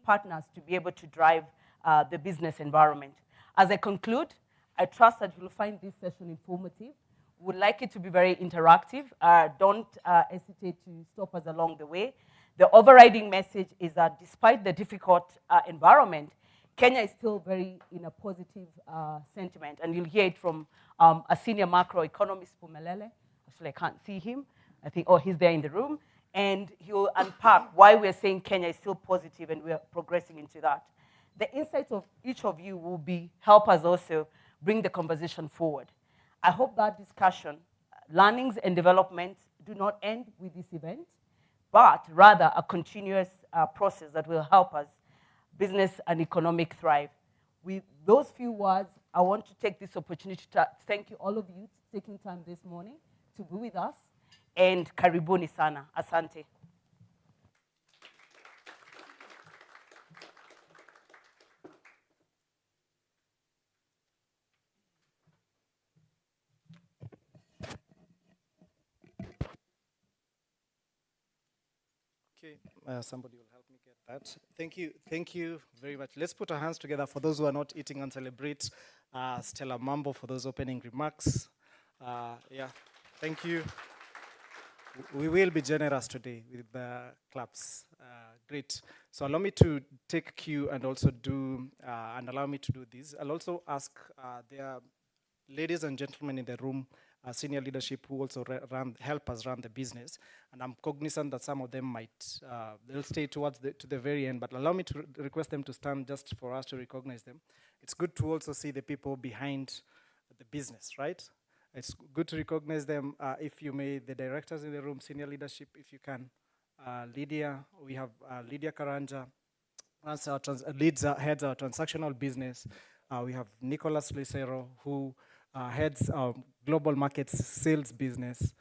partners to be able to drive the business environment. As I conclude, I trust that you'll find this session informative. Would like it to be very interactive. Don't hesitate to stop us along the way. The overriding message is that despite the difficult environment, Kenya is still very in a positive sentiment, and you'll hear it from a senior macroeconomist, Pumelele. Actually, I can't see him. I think, oh, he's there in the room. And he'll unpack why we're saying Kenya is still positive and we're progressing into that. The insights of each of you will help us also bring the conversation forward. I hope that discussion, learnings and developments do not end with this event, but rather a continuous process that will help us business and economic thrive. With those few words, I want to take this opportunity to thank you, all of you, taking time this morning to be with us, and karibuni sana, asante. Okay, somebody will help me get that. Thank you very much. Let's put our hands together for those who are not eating and celebrate Stella Mambo for those opening remarks. Yeah, thank you. We will be generous today with the claps. Great. So allow me to take cue and also allow me to do this. I'll also ask there ladies and gentlemen in the room, senior leadership who also help us run the business. And I'm cognizant that some of them they'll stay to the very end, but allow me to request them to stand just for us to recognize them. It's good to also see the people behind the business, right? It's good to recognize them, if you may, the directors in the room, senior leadership, if you can. Lydia, we have Lydia Karanja, heads our transactional business. We have Nicholas Lucero, who heads our global markets sales business.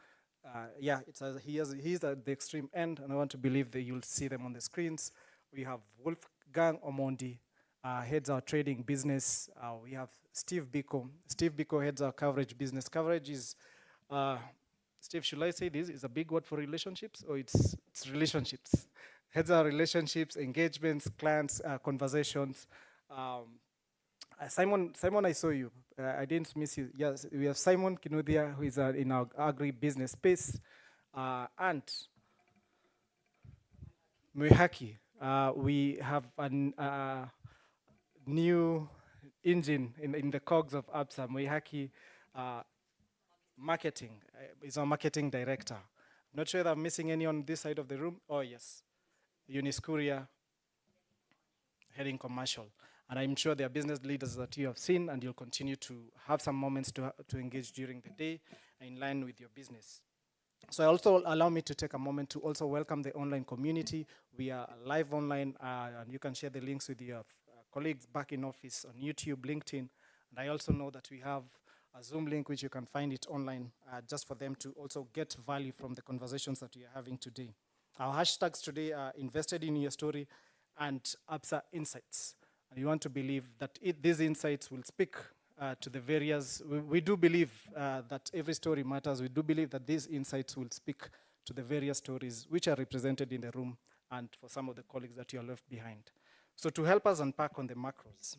Yeah, he's at the extreme end, and I want to believe that you'll see them on the screens. We have Wolfgang Omondi, heads our trading business. We have Steve Biko. Steve Biko heads our coverage business. Coverage is, Steve, should I say this is a big word for relationships, or it's relationships? Heads our relationships, engagements, clients, conversations. Simon, I saw you. I didn't miss you. Yes, we have Simon Kinuthia, who is in our agri-business space. And Muihaki, we have a new engine in the cogs of ABSA. Muihaki, marketing, is our marketing director. Not sure if I'm missing any on this side of the room. Oh, yes. Eunice Kuria, heading commercial. And I'm sure there are business leaders that you have seen, and you'll continue to have some moments to engage during the day in line with your business. So also allow me to take a moment to also welcome the online community. We are live online, and you can share the links with your colleagues back in office on YouTube, LinkedIn. And I also know that we have a Zoom link, which you can find it online, just for them to also get value from the conversations that we are having today. Our hashtags today are invested in your story and ABSA Insights. And we want to believe that these insights will speak to the various, we do believe that every story matters. We do believe that these insights will speak to the various stories which are represented in the room and for some of the colleagues that you are left behind. So to help us unpack on the macros,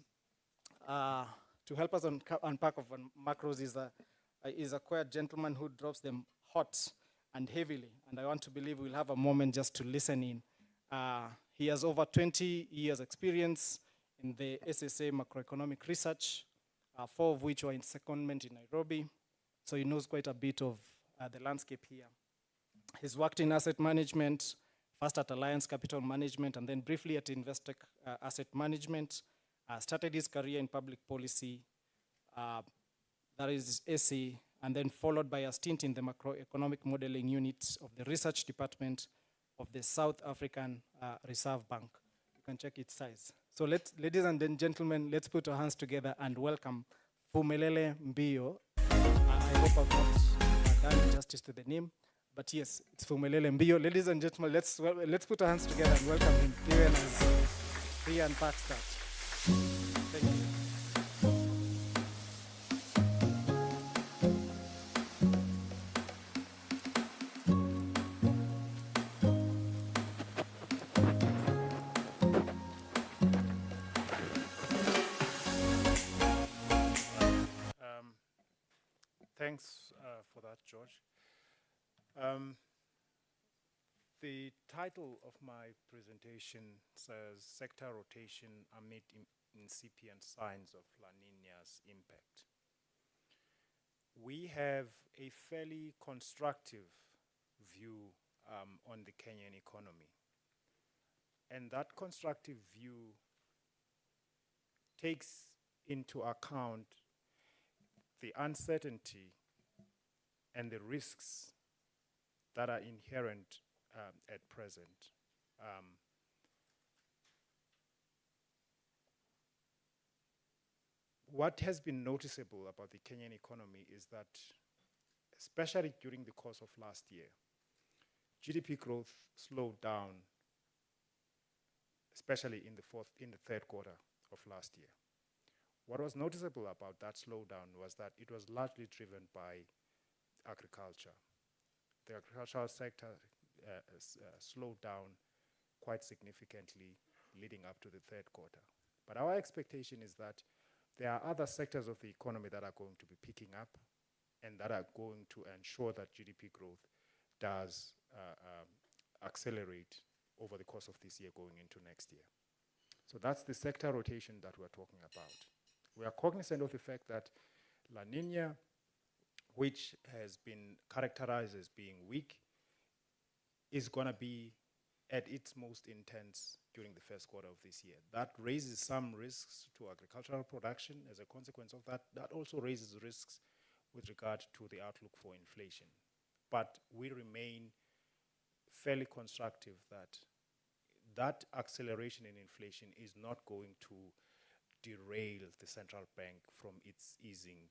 is a quiet gentleman who drops them hot and heavily. And I want to believe we'll have a moment just to listen in. He has over 20 years experience in the SSA macroeconomic research, 4 of which were in secondment in Nairobi. So he knows quite a bit of the landscape here. He's worked in asset management, first at Alliance Capital Management, and then briefly at Investec Asset Management. Started his career in public policy, that is SA, and then followed by a stint in the macroeconomic modeling unit of the research department of the South African Reserve Bank. You can check its size. So ladies and gentlemen, let's put our hands together and welcome Pumelele Mbio. I hope I've not done injustice to the name, but yes, it's Pumelele Mbio. Ladies and gentlemen, let's put our hands together and welcome him. He unpacks that. Thank you. Thanks for that, George. Um, the title of my presentation says Sector Rotation Amid Incipient Signs of La Nina's Impact. We have a fairly constructive view on the Kenyan economy. And that constructive view takes into account the uncertainty and the risks that are inherent at present. What has been noticeable about the Kenyan economy is that, especially during the course of last year, GDP growth slowed down, especially in the third quarter of last year. What was noticeable about that slowdown was that it was largely driven by agriculture. The agricultural sector slowed down quite significantly leading up to the third quarter. But our expectation is that there are other sectors of the economy that are going to be picking up and that are going to ensure that GDP growth does accelerate over the course of this year going into next year. So that's the sector rotation that we're talking about. We are cognizant of the fact that La Nina, which has been characterized as being weak, is going to be at its most intense during the first quarter of this year. That raises some risks to agricultural production. As a consequence of that, that also raises risks with regard to the outlook for inflation. But we remain fairly constructive that that acceleration in inflation is not going to derail the central bank from its easing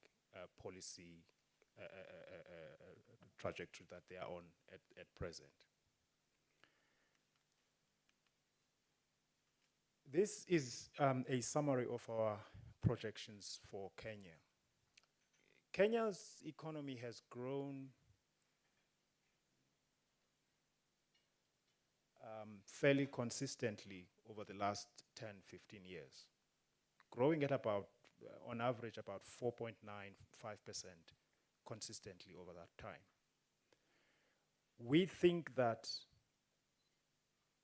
policy trajectory that they are on at present. This is a summary of our projections for Kenya. Kenya's economy has grown fairly consistently over the last 10, 15 years, growing at about, on average, about 4.95% consistently over that time. We think that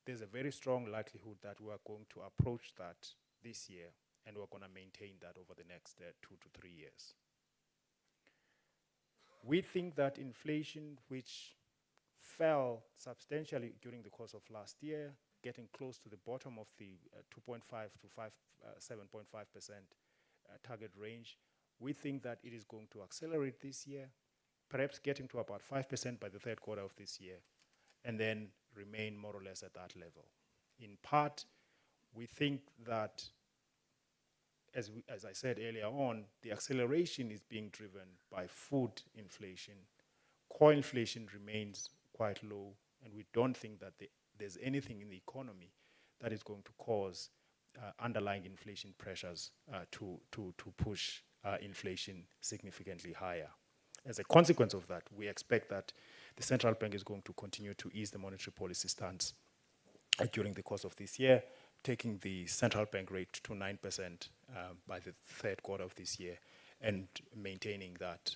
there's a very strong likelihood that we are going to approach that this year, and we're going to maintain that over the next 2 to 3 years. We think that inflation, which fell substantially during the course of last year, getting close to the bottom of the 2.5 to 7.5% target range, we think that it is going to accelerate this year, perhaps getting to about 5% by the third quarter of this year, and then remain more or less at that level. In part, we think that, as I said earlier on, the acceleration is being driven by food inflation. Core inflation remains quite low, and we don't think that there's anything in the economy that is going to cause underlying inflation pressures to push inflation significantly higher. As a consequence of that, we expect that the central bank is going to continue to ease the monetary policy stance during the course of this year, taking the central bank rate to 9% by the third quarter of this year, and maintaining that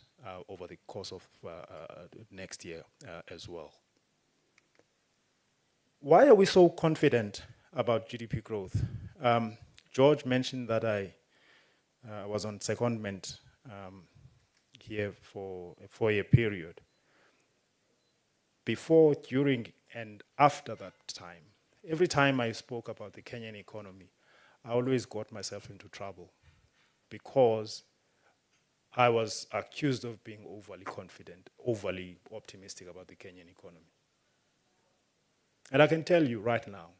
over the course of next year as well. Why are we so confident about GDP growth? George mentioned that I was on secondment here for a 4-year period. Before, during, and after that time, every time I spoke about the Kenyan economy, I always got myself into trouble because I was accused of being overly confident, overly optimistic about the Kenyan economy. And I can tell you right now,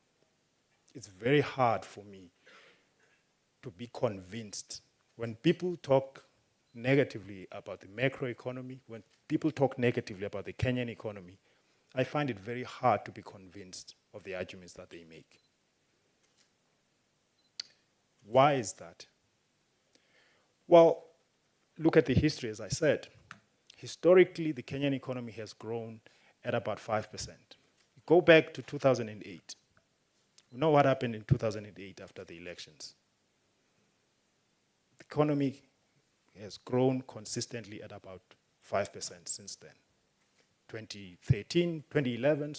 it's very hard for me to be convinced when people talk negatively about the macroeconomy, when people talk negatively about the Kenyan economy. I find it very hard to be convinced of the arguments that they make. Why is that? Well, look at the history, as I said. Historically, the Kenyan economy has grown at about 5%. Go back to 2008. You know what happened in 2008 after the elections? The economy has grown consistently at about 5% since then. 2011,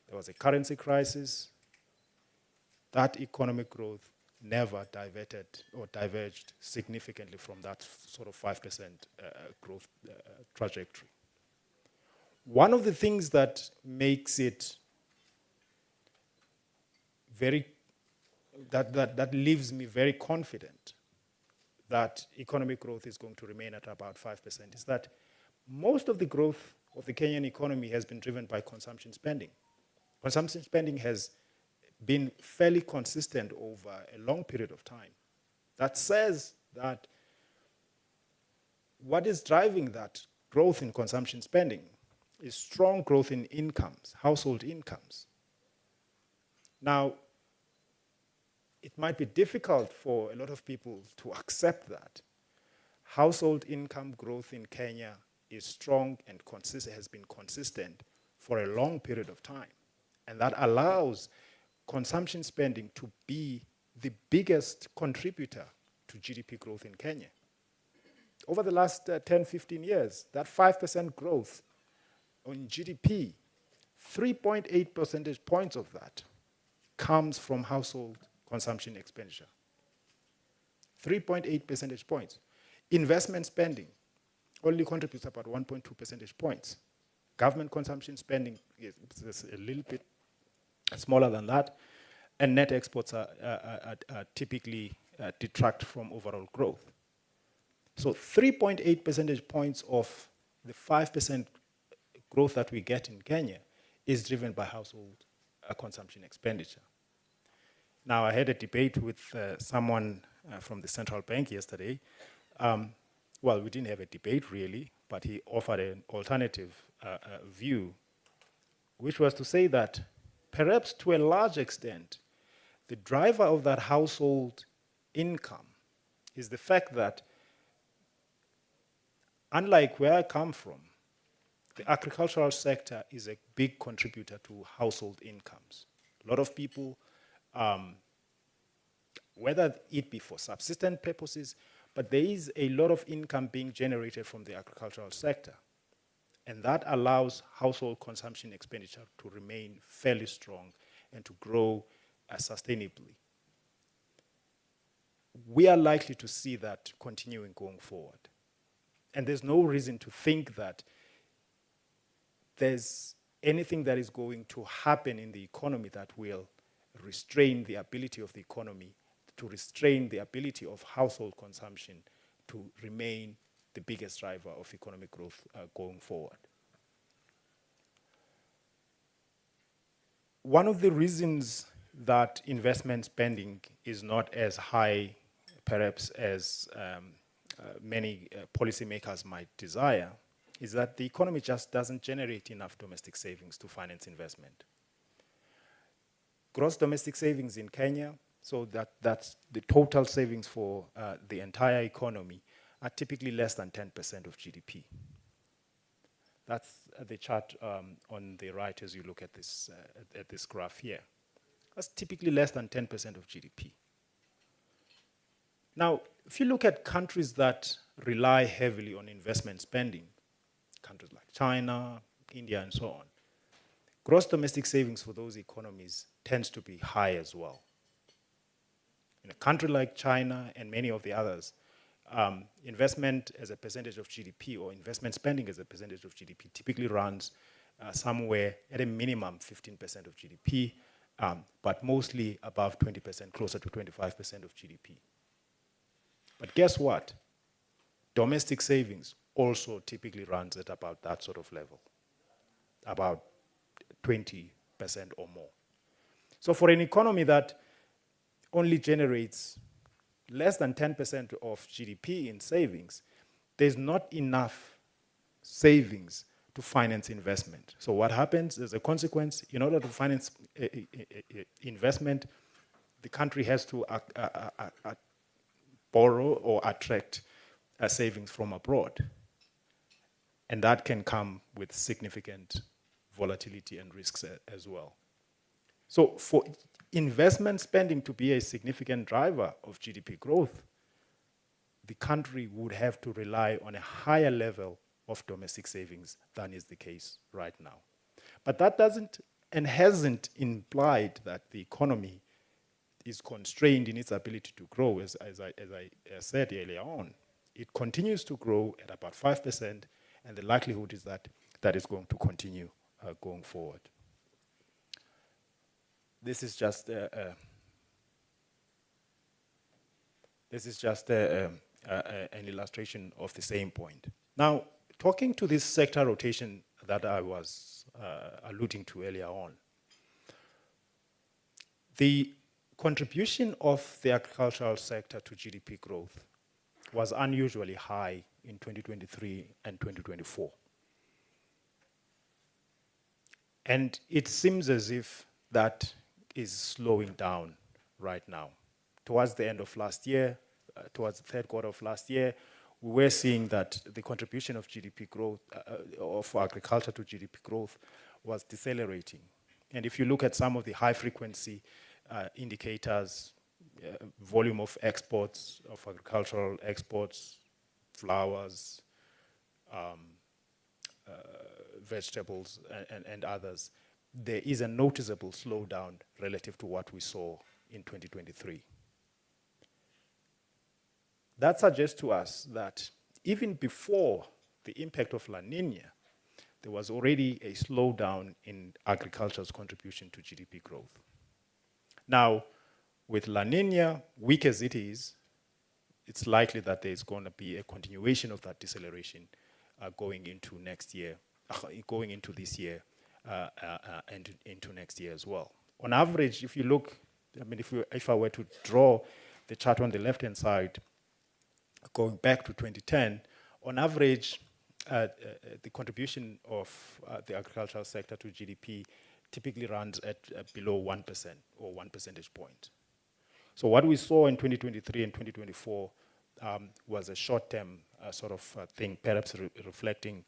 there was a currency crisis. That economic growth never diverged significantly from that sort of 5% growth trajectory. One of the things that makes it that leaves me very confident that economic growth is going to remain at about 5% is that most of the growth of the Kenyan economy has been driven by consumption spending. Consumption spending has been fairly consistent over a long period of time. That says that what is driving that growth in consumption spending is strong growth in incomes, household incomes. Now, it might be difficult for a lot of people to accept that. Household income growth in Kenya is strong and has been consistent for a long period of time. And that allows consumption spending to be the biggest contributor to GDP growth in Kenya. Over the last 10, 15 years, that 5% growth on GDP, 3.8 percentage points of that comes from household consumption expenditure. 3.8 percentage points. Investment spending only contributes about 1.2 percentage points. Government consumption spending is a little bit smaller than that, and net exports are typically detract from overall growth. So 3.8 percentage points of the 5% growth that we get in Kenya is driven by household consumption expenditure. Now, I had a debate with someone from the central bank yesterday. Well, we didn't have a debate really, but he offered an alternative view, which was to say that perhaps to a large extent, the driver of that household income is the fact that, unlike where I come from, the agricultural sector is a big contributor to household incomes. A lot of people, whether it be for subsistence purposes, but there is a lot of income being generated from the agricultural sector. And that allows household consumption expenditure to remain fairly strong and to grow sustainably. We are likely to see that continuing going forward. And there's no reason to think that there's anything that is going to happen in the economy that will restrain the ability of the economy, to restrain the ability of household consumption to remain the biggest driver of economic growth going forward. One of the reasons that investment spending is not as high, perhaps, as many policymakers might desire, is that the economy just doesn't generate enough domestic savings to finance investment. Gross domestic savings in Kenya, so that's the total savings for the entire economy, are typically less than 10% of GDP. That's the chart on the right as you look at this graph here. That's typically less than 10% of GDP. Now, if you look at countries that rely heavily on investment spending, countries like China, India, and so on, gross domestic savings for those economies tends to be high as well. In a country like China and many of the others, investment as a percentage of GDP or investment spending as a percentage of GDP typically runs somewhere at a minimum 15% of GDP, but mostly above 20%, closer to 25% of GDP. But guess what? Domestic savings also typically runs at about that sort of level, about 20% or more. So for an economy that only generates less than 10% of GDP in savings, there's not enough savings to finance investment. So what happens as a consequence, in order to finance investment, the country has to borrow or attract savings from abroad. And that can come with significant volatility and risks as well. So for investment spending to be a significant driver of GDP growth, the country would have to rely on a higher level of domestic savings than is the case right now. But that doesn't and hasn't implied that the economy is constrained in its ability to grow, as I said earlier on. It continues to grow at about 5%, and the likelihood is that that is going to continue going forward. This is just an illustration of the same point. Now, talking to this sector rotation that I was alluding to earlier on, the contribution of the agricultural sector to GDP growth was unusually high in 2023 and 2024. And it seems as if that is slowing down right now. Towards the end of last year, towards the third quarter of last year, we were seeing that the contribution of GDP growth, of agriculture to GDP growth, was decelerating. And if you look at some of the high frequency indicators, volume of exports, of agricultural exports, flowers, vegetables, and others, there is a noticeable slowdown relative to what we saw in 2023. That suggests to us that even before the impact of La Nina, there was already a slowdown in agriculture's contribution to GDP growth. Now, with La Nina, weak as it is, it's likely that there's going to be a continuation of that deceleration going into next year, going into this year, and into next year as well. On average, if you look, I mean, if I were to draw the chart on the left-hand side, going back to 2010, on average, the contribution of the agricultural sector to GDP typically runs at below 1% or 1 percentage point. So what we saw in 2023 and 2024 was a short-term sort of thing, perhaps reflecting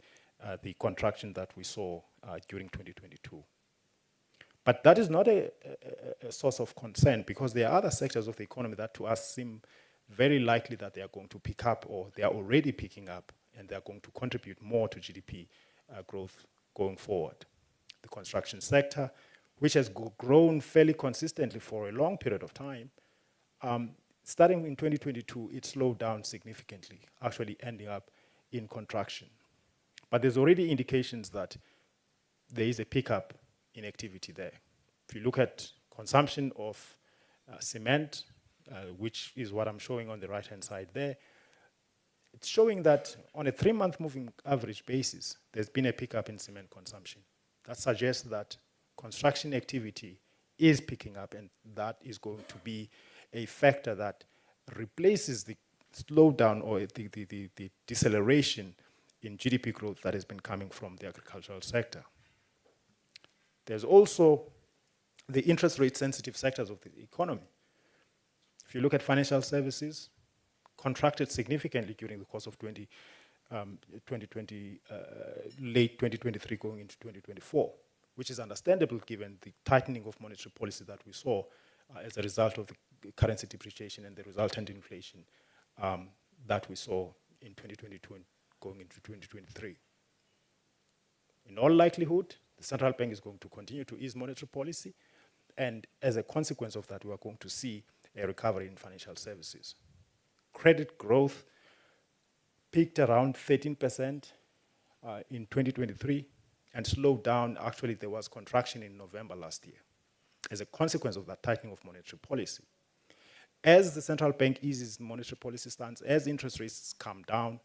the contraction that we saw during 2022. But that is not a source of concern, because there are other sectors of the economy that to us seem very likely that they are going to pick up, or they are already picking up, and they are going to contribute more to GDP growth going forward. The construction sector, which has grown fairly consistently for a long period of time, starting in 2022, it slowed down significantly, actually ending up in contraction. But there's already indications that there is a pickup in activity there. If you look at consumption of cement, which is what I'm showing on the right-hand side there, it's showing that on a 3-month moving average basis, there's been a pickup in cement consumption. That suggests that construction activity is picking up, and that is going to be a factor that replaces the slowdown or the deceleration in GDP growth that has been coming from the agricultural sector. There's also the interest rate sensitive sectors of the economy. If you look at financial services, contracted significantly during the course of 2020, late 2023 going into 2024, which is understandable given the tightening of monetary policy that we saw as a result of the currency depreciation and the resultant inflation that we saw in 2022 and going into 2023. In all likelihood, the central bank is going to continue to ease monetary policy, and as a consequence of that, we are going to see a recovery in financial services. Credit growth peaked around 13% in 2023 and slowed down. Actually, there was contraction in November last year as a consequence of that tightening of monetary policy. As the central bank eases monetary policy stance, as interest rates come down,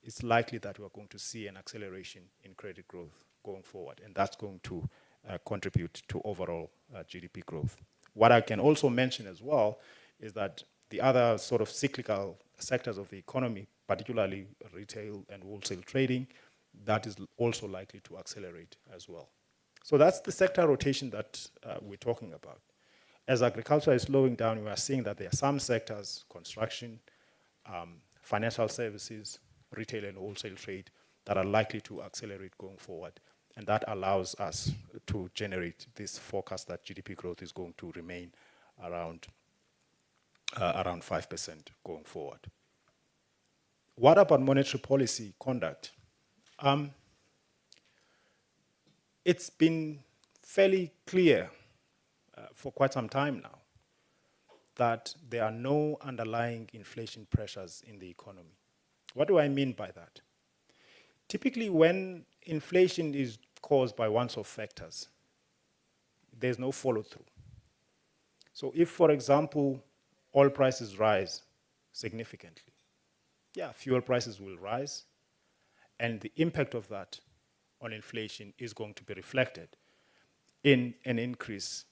it's likely that we're going to see an acceleration in credit growth going forward, and that's going to contribute to overall GDP growth. What I can also mention as well is that the other sort of cyclical sectors of the economy, particularly retail and wholesale trading, that is also likely to accelerate as well. So that's the sector rotation that we're talking about. As agriculture is slowing down, we are seeing that there are some sectors, construction, financial services, retail and wholesale trade, that are likely to accelerate going forward. And that allows us to generate this forecast that GDP growth is going to remain around 5% going forward. What about monetary policy conduct? It's been fairly clear for quite some time now that there are no underlying inflation pressures in the economy. What do I mean by that? Typically, when inflation is caused by one-off factors, there's no follow-through. So if, for example, oil prices rise significantly, yeah, fuel prices will rise, and the impact of that on inflation is going to be reflected in an increase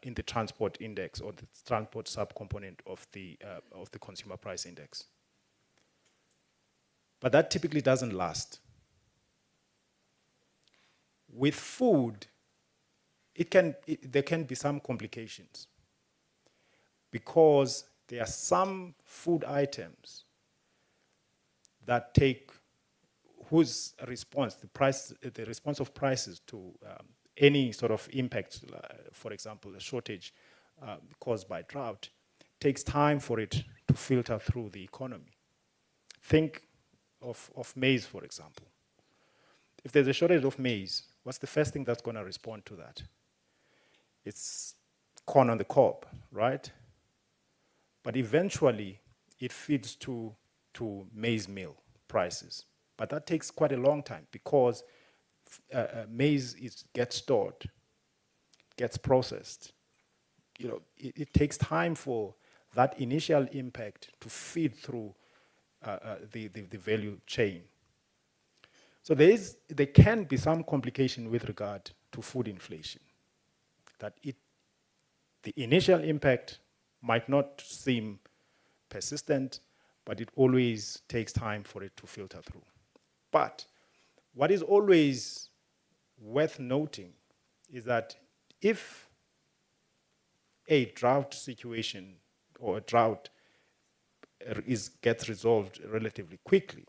in the transport index or the transport subcomponent of the consumer price index. But that typically doesn't last. With food, there can be some complications because there are some food items that whose response, the response of prices to any sort of impact, for example, a shortage caused by drought, takes time for it to filter through the economy. Think of maize, for example. If there's a shortage of maize, what's the first thing that's going to respond to that? It's corn on the cob, right? But eventually, it feeds to maize meal prices. But that takes quite a long time because maize gets stored, gets processed. It takes time for that initial impact to feed through the value chain. So there can be some complication with regard to food inflation. That the initial impact might not seem persistent, but it always takes time for it to filter through. But what is always worth noting is that if a drought situation or a drought gets resolved relatively quickly,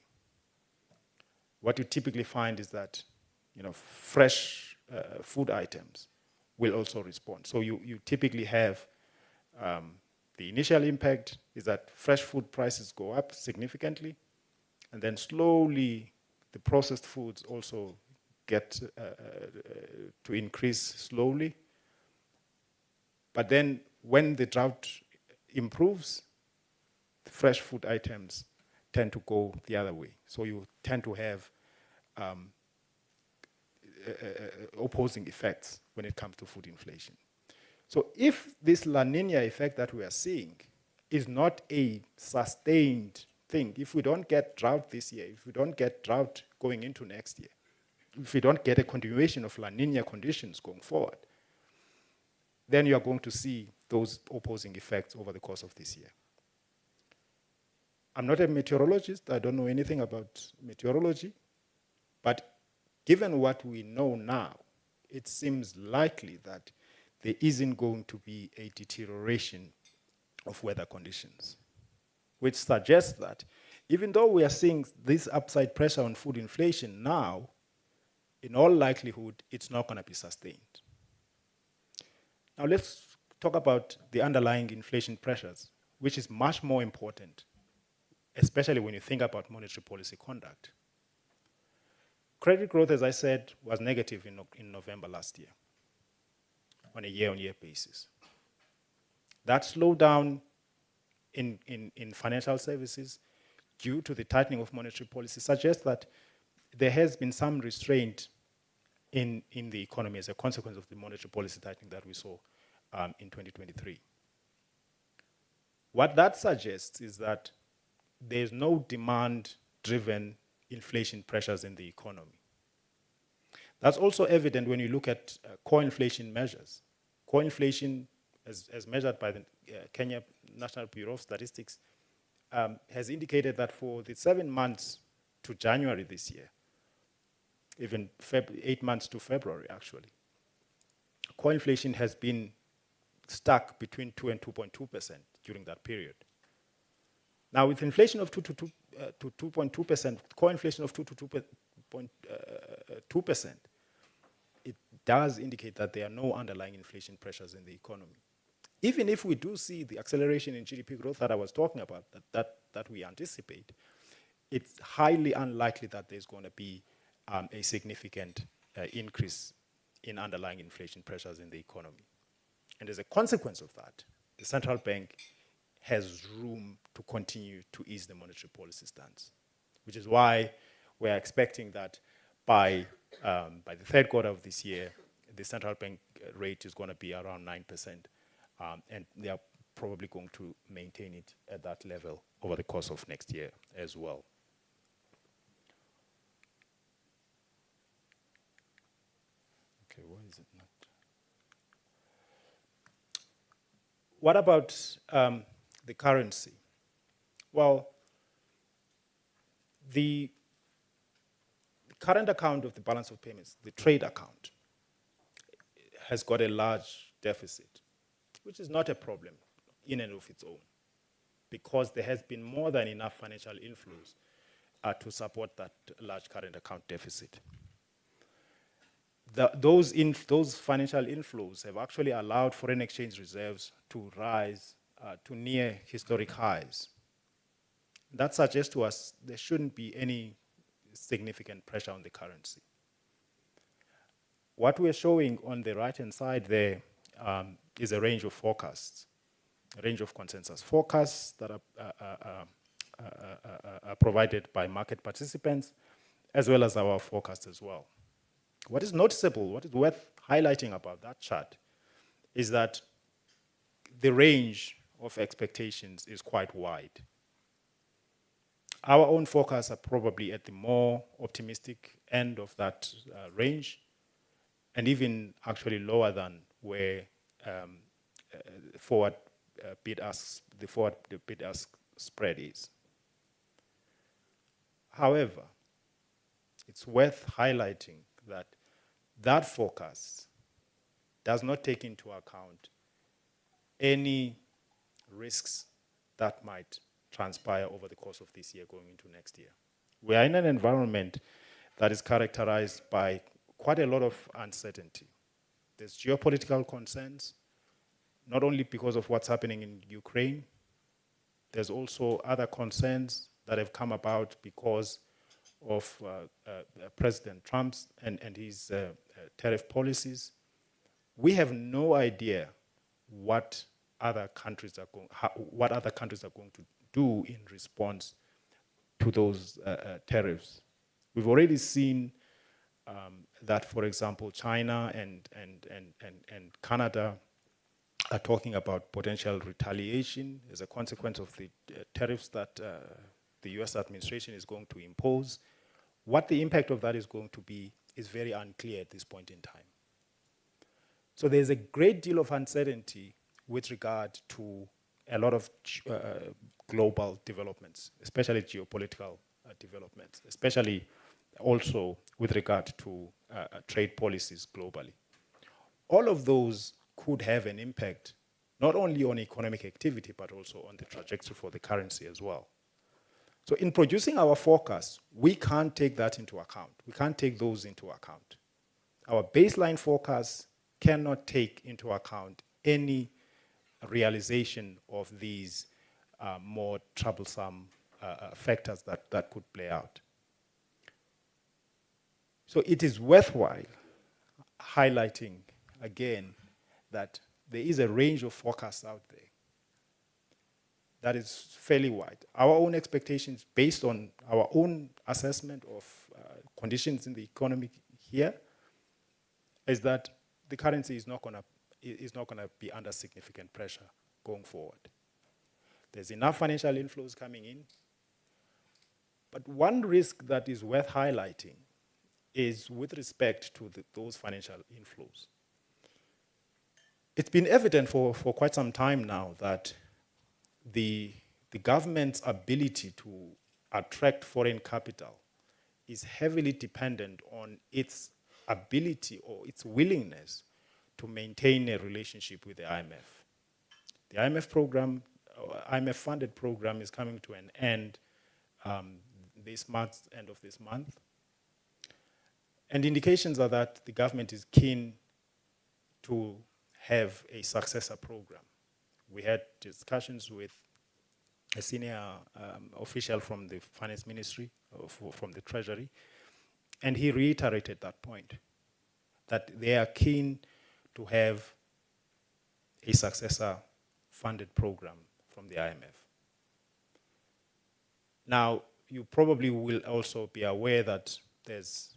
what you typically find is that fresh food items will also respond. So you typically have the initial impact is that fresh food prices go up significantly, and then slowly the processed foods also get to increase slowly. But then when the drought improves, the fresh food items tend to go the other way. So you tend to have opposing effects when it comes to food inflation. So if this La Nina effect that we are seeing is not a sustained thing, if we don't get drought this year, if we don't get drought going into next year, if we don't get a continuation of La Nina conditions going forward, then you are going to see those opposing effects over the course of this year. I'm not a meteorologist, I don't know anything about meteorology, but given what we know now, it seems likely that there isn't going to be a deterioration of weather conditions, which suggests that even though we are seeing this upside pressure on food inflation now, in all likelihood, it's not going to be sustained. Now let's talk about the underlying inflation pressures, which is much more important, especially when you think about monetary policy conduct. Credit growth, as I said, was negative in November last year on a year-on-year basis. That slowdown in financial services due to the tightening of monetary policy suggests that there has been some restraint in the economy as a consequence of the monetary policy tightening that we saw in 2023. What that suggests is that there's no demand-driven inflation pressures in the economy. That's also evident when you look at core inflation measures. Core inflation, as measured by the Kenya National Bureau of Statistics, has indicated that for the 7 months to January this year, even 8 months to February actually, core inflation has been stuck between 2 and 2.2% during that period. Now, with inflation of 2 to 2.2%, core inflation of 2 to 2.2%, it does indicate that there are no underlying inflation pressures in the economy. Even if we do see the acceleration in GDP growth that I was talking about, that we anticipate, it's highly unlikely that there's going to be a significant increase in underlying inflation pressures in the economy. And as a consequence of that, the central bank has room to continue to ease the monetary policy stance, which is why we're expecting that by the third quarter of this year, the central bank rate is going to be around 9%, and they are probably going to maintain it at that level over the course of next year as well. Okay, why is it not? What about the currency? Well, the current account of the balance of payments, the trade account, has got a large deficit, which is not a problem in and of its own, because there has been more than enough financial inflows to support that large current account deficit. Those financial inflows have actually allowed foreign exchange reserves to rise to near historic highs. That suggests to us there shouldn't be any significant pressure on the currency. What we're showing on the right-hand side there is a range of forecasts, a range of consensus forecasts that are provided by market participants, as well as our forecast as well. What is noticeable, what is worth highlighting about that chart, is that the range of expectations is quite wide. Our own forecasts are probably at the more optimistic end of that range, and even actually lower than where the forward bid-ask spread is. However, it's worth highlighting that that forecast does not take into account any risks that might transpire over the course of this year going into next year. We are in an environment that is characterized by quite a lot of uncertainty. There's geopolitical concerns, not only because of what's happening in Ukraine, there's also other concerns that have come about because of President Trump's and his tariff policies. We have no idea what other countries are going to do in response to those tariffs. We've already seen that, for example, China and Canada are talking about potential retaliation as a consequence of the tariffs that the US administration is going to impose. What the impact of that is going to be is very unclear at this point in time. So there's a great deal of uncertainty with regard to a lot of global developments, especially geopolitical developments, especially also with regard to trade policies globally. All of those could have an impact not only on economic activity, but also on the trajectory for the currency as well. So in producing our forecast, we can't take that into account. We can't take those into account. Our baseline forecast cannot take into account any realization of these more troublesome factors that could play out. So it is worthwhile highlighting again that there is a range of forecasts out there that is fairly wide. Our own expectations, based on our own assessment of conditions in the economy here, is that the currency is not going to be under significant pressure going forward. There's enough financial inflows coming in. But one risk that is worth highlighting is with respect to those financial inflows. It's been evident for quite some time now that the government's ability to attract foreign capital is heavily dependent on its ability or its willingness to maintain a relationship with the IMF. The IMF program, IMF-funded program, is coming to an end end of this month. And indications are that the government is keen to have a successor program. We had discussions with a senior official from the finance ministry, from the treasury, and he reiterated that point, that they are keen to have a successor funded program from the IMF. Now, you probably will also be aware that there's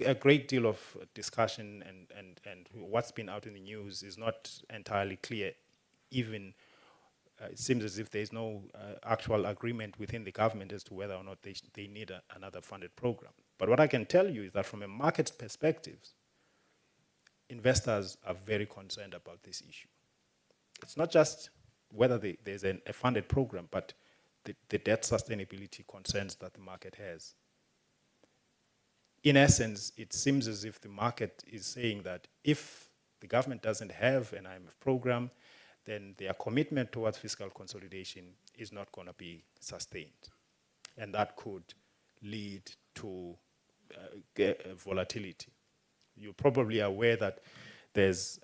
a great deal of discussion, and what's been out in the news is not entirely clear. Even it seems as if there's no actual agreement within the government as to whether or not they need another funded program. But what I can tell you is that from a market perspective, investors are very concerned about this issue. It's not just whether there's a funded program, but the debt sustainability concerns that the market has. In essence, it seems as if the market is saying that if the government doesn't have an IMF program, then their commitment towards fiscal consolidation is not going to be sustained. And that could lead to volatility. You're probably aware that there's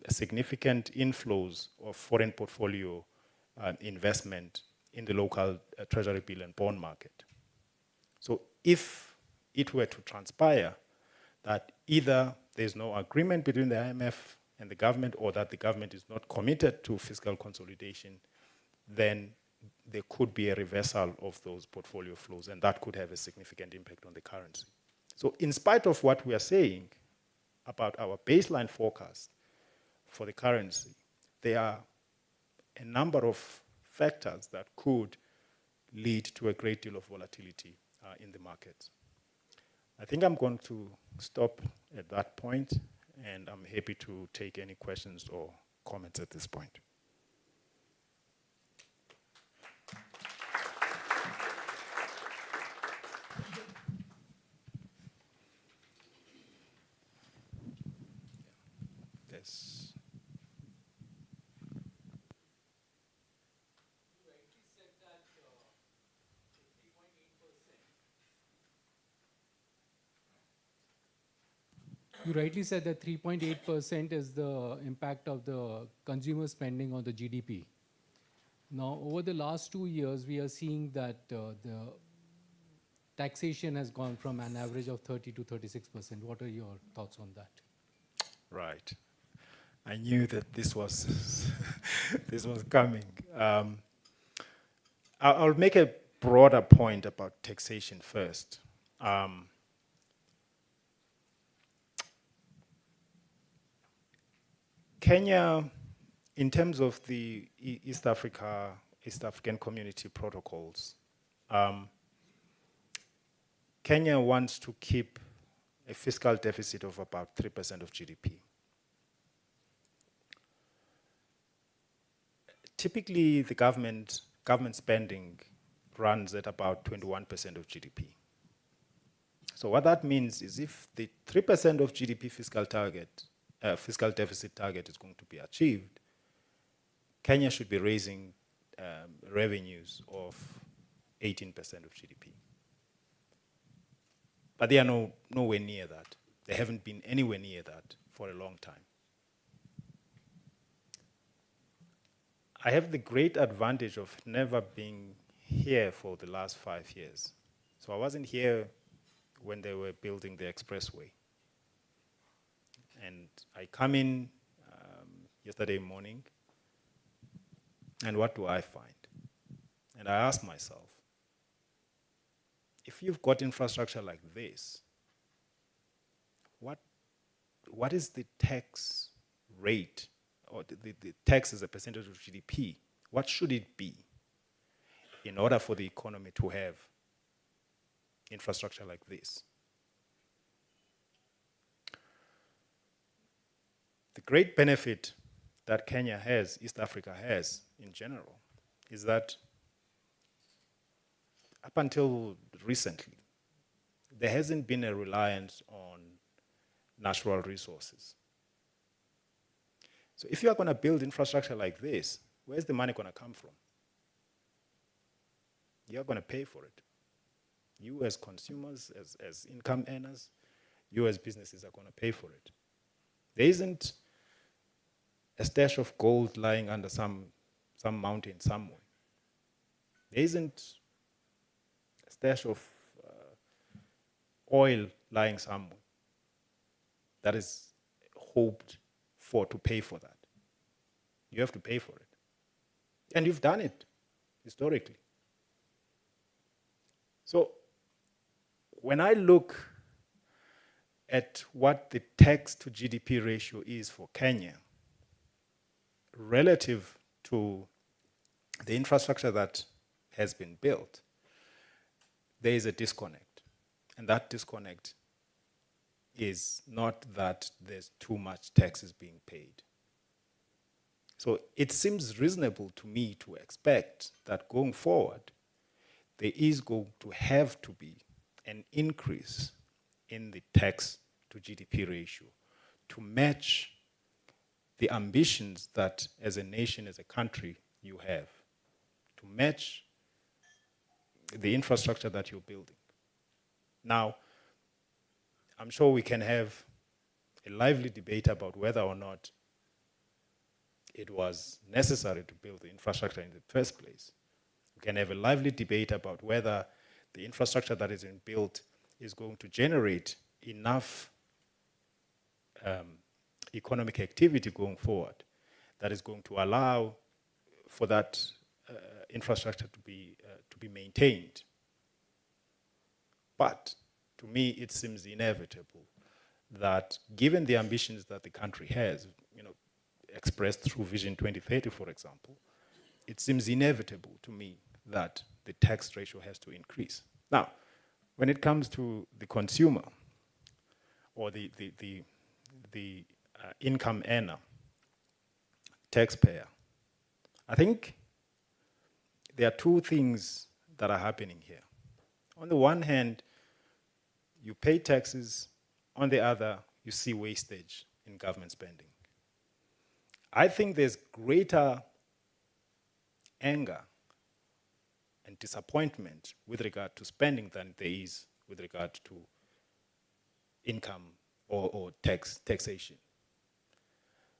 significant inflows of foreign portfolio investment in the local treasury bill and bond market. So if it were to transpire that either there's no agreement between the IMF and the government, or that the government is not committed to fiscal consolidation, then there could be a reversal of those portfolio flows, and that could have a significant impact on the currency. So in spite of what we are saying about our baseline forecast for the currency, there are a number of factors that could lead to a great deal of volatility in the markets. I think I'm going to stop at that point, and I'm happy to take any questions or comments at this point. Yes. You rightly said that 3.8% is the impact of the consumer spending on the GDP. Now, over the last 2 years, we are seeing that the taxation has gone from an average of 30 to 36%. What are your thoughts on that? Right. I knew that this was this was coming. I'll make a broader point about taxation first. Kenya, in terms of the East African Community protocols, Kenya wants to keep a fiscal deficit of about 3% of GDP. Typically, the government spending runs at about 21% of GDP. So what that means is if the 3% of GDP fiscal deficit target is going to be achieved, Kenya should be raising revenues of 18% of GDP. But they are nowhere near that. They haven't been anywhere near that for a long time. I have the great advantage of never being here for the last 5 years. So I wasn't here when they were building the expressway. And I come in yesterday morning, and what do I find? And I ask myself, if you've got infrastructure like this, what is the tax rate, or the tax as a percentage of GDP? What should it be in order for the economy to have infrastructure like this? The great benefit that Kenya has, East Africa has in general, is that up until recently, there hasn't been a reliance on natural resources. So if you are going to build infrastructure like this, where's the money going to come from? You're going to pay for it. You as consumers, as income earners, you as businesses are going to pay for it. There isn't a stash of gold lying under some mountain somewhere. There isn't a stash of oil lying somewhere that is hoped for to pay for that. You have to pay for it. And you've done it historically. So when I look at what the tax to GDP ratio is for Kenya relative to the infrastructure that has been built, there is a disconnect. And that disconnect is not that there's too much taxes being paid. So it seems reasonable to me to expect that going forward, there is going to have to be an increase in the tax to GDP ratio to match the ambitions that as a nation, as a country, you have, to match the infrastructure that you're building. Now, I'm sure we can have a lively debate about whether or not it was necessary to build the infrastructure in the first place. We can have a lively debate about whether the infrastructure that is being built is going to generate enough economic activity going forward that is going to allow for that infrastructure to be maintained. But to me, it seems inevitable that given the ambitions that the country has, expressed through Vision 2030, for example, it seems inevitable to me that the tax ratio has to increase. Now, when it comes to the consumer or the income earner, taxpayer, I think there are two things that are happening here. On the one hand, you pay taxes. On the other, you see wastage in government spending. I think there's greater anger and disappointment with regard to spending than there is with regard to income or taxation.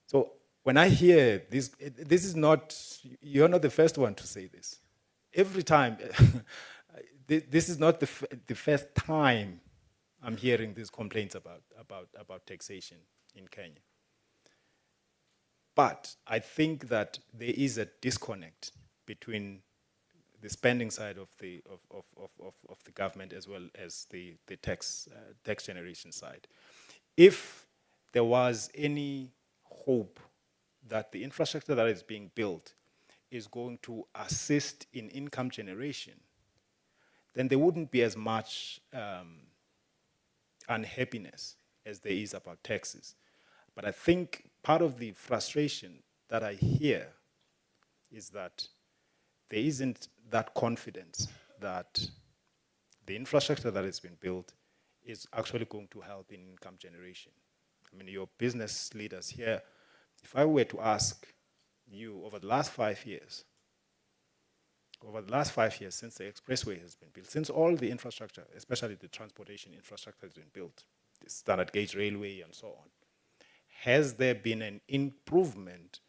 So when I hear this, this is not, you're not the first one to say this. Every time, this is not the first time I'm hearing these complaints about taxation in Kenya. But I think that there is a disconnect between the spending side of the government as well as the tax generation side. If there was any hope that the infrastructure that is being built is going to assist in income generation, then there wouldn't be as much unhappiness as there is about taxes. But I think part of the frustration that I hear is that there isn't that confidence that the infrastructure that has been built is actually going to help in income generation. I mean, your business leaders here, if I were to ask you over the last 5 years, since the expressway has been built, since all the infrastructure, especially the transportation infrastructure has been built, the standard gauge railway and so on, has there been an improvement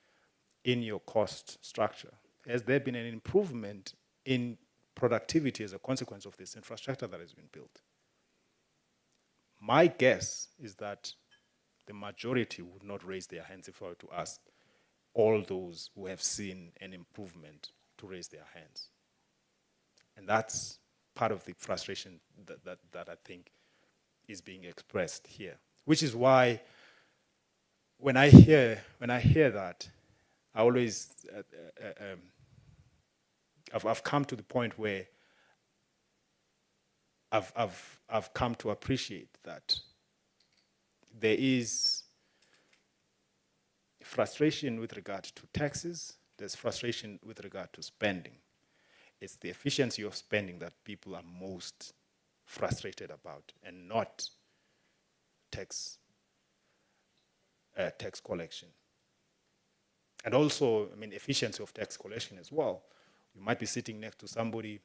in your cost structure? Has there been an improvement in productivity as a consequence of this infrastructure that has been built? My guess is that the majority would not raise their hands if I were to ask all those who have seen an improvement to raise their hands. And that's part of the frustration that I think is being expressed here, which is why when I hear that, I always I've come to the point where I've come to appreciate that there is frustration with regard to taxes. There's frustration with regard to spending. It's the efficiency of spending that people are most frustrated about, and not tax collection. And also, I mean, efficiency of tax collection as well. You might be sitting next to somebody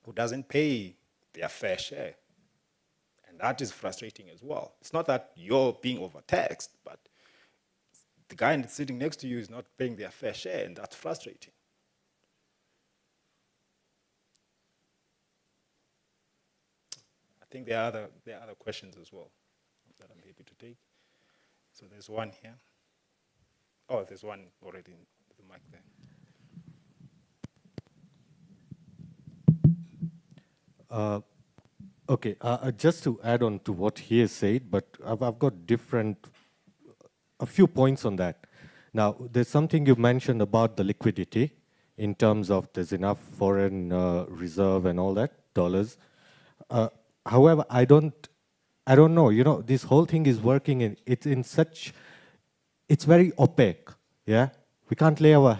who doesn't pay their fair share. And that is frustrating as well. It's not that you're being overtaxed, but the guy sitting next to you is not paying their fair share, and that's frustrating. think there are other questions as well that I'm happy to take. So there's one here. Oh, there's one already in the mic there. Okay, just to add on to what he has said, but I've got a few points on that. Now, there's something you mentioned about the liquidity in terms of there's enough foreign reserve and all that, dollars. However, I don't know, this whole thing is working it's very opaque, yeah? We can't lay our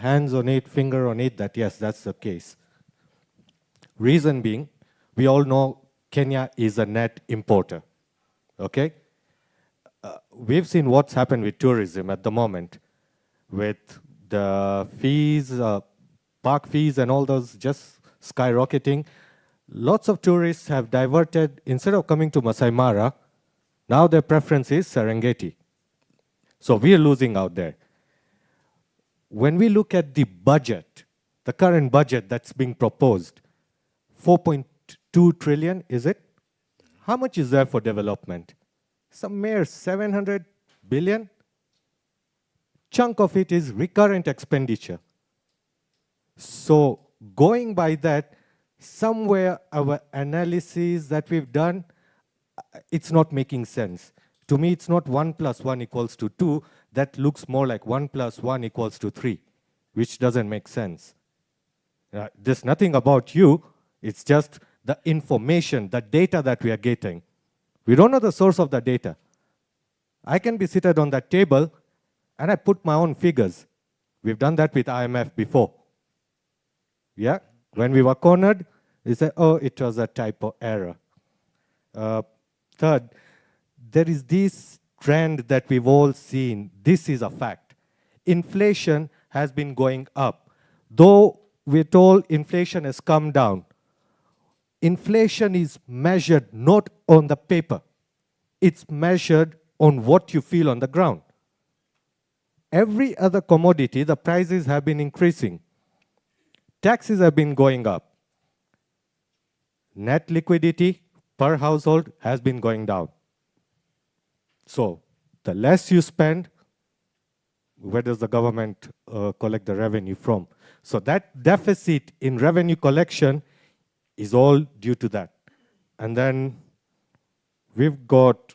finger on it that yes, that's the case. Reason being, we all know Kenya is a net importer, okay? We've seen what's happened with tourism at the moment, with the fees, park fees and all those just skyrocketing. Lots of tourists have diverted, instead of coming to Masai Mara, now their preference is Serengeti. So we're losing out there. When we look at the budget, the current budget that's being proposed, 4.2 trillion, is it? How much is there for development? Some mere 700 billion. Chunk of it is recurrent expenditure. So going by that, somewhere our analysis that we've done, it's not making sense. To me, it's not 1 + 1 = 2. That looks more like 1 + 1 = 3, which doesn't make sense. There's nothing about you. It's just the information, the data that we are getting. We don't know the source of the data. I can be seated on that table and I put my own figures. We've done that with IMF before. Yeah? When we were cornered, we said, oh, it was a typo error. Third, there is this trend that we've all seen. This is a fact. Inflation has been going up. Though we're told inflation has come down, inflation is measured not on the paper. It's measured on what you feel on the ground. Every other commodity, the prices have been increasing. Taxes have been going up. Net liquidity per household has been going down. So the less you spend, where does the government collect the revenue from? So that deficit in revenue collection is all due to that. And then we've got,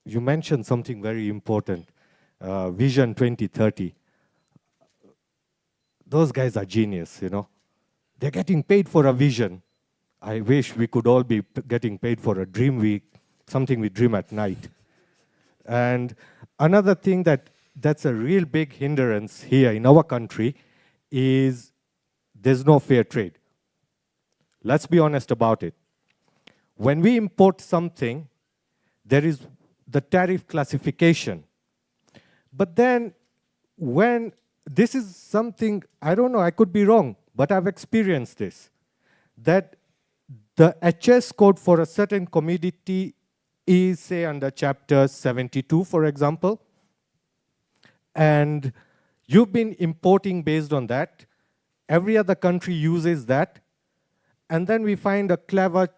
you mentioned something very important, Vision 2030. Those guys are genius, you know. They're getting paid for a vision. I wish we could all be getting paid for a dream week, something we dream at night. And another thing that's a real big hindrance here in our country is there's no fair trade. Let's be honest about it. When we import something, there is the tariff classification. But then when this is something, I don't know, I could be wrong, but I've experienced this, that the HS code for a certain commodity is, say, under Chapter 72, for example, and you've been importing based on that. Every other country uses that. And then we find a clever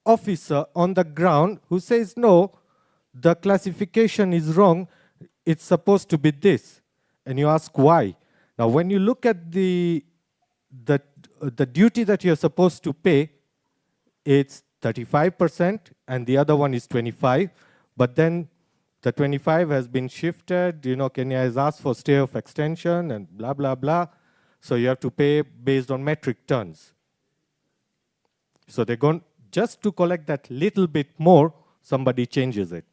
officer on the ground who says, no, the classification is wrong. It's supposed to be this. And you ask why. Now, when you look at the duty that you're supposed to pay, it's 35%, and the other one is 25%. But then the 25 has been shifted. You know, Kenya has asked for stay of extension and blah, blah, blah. So you have to pay based on metric tons. So they're going, just to collect that little bit more, somebody changes it.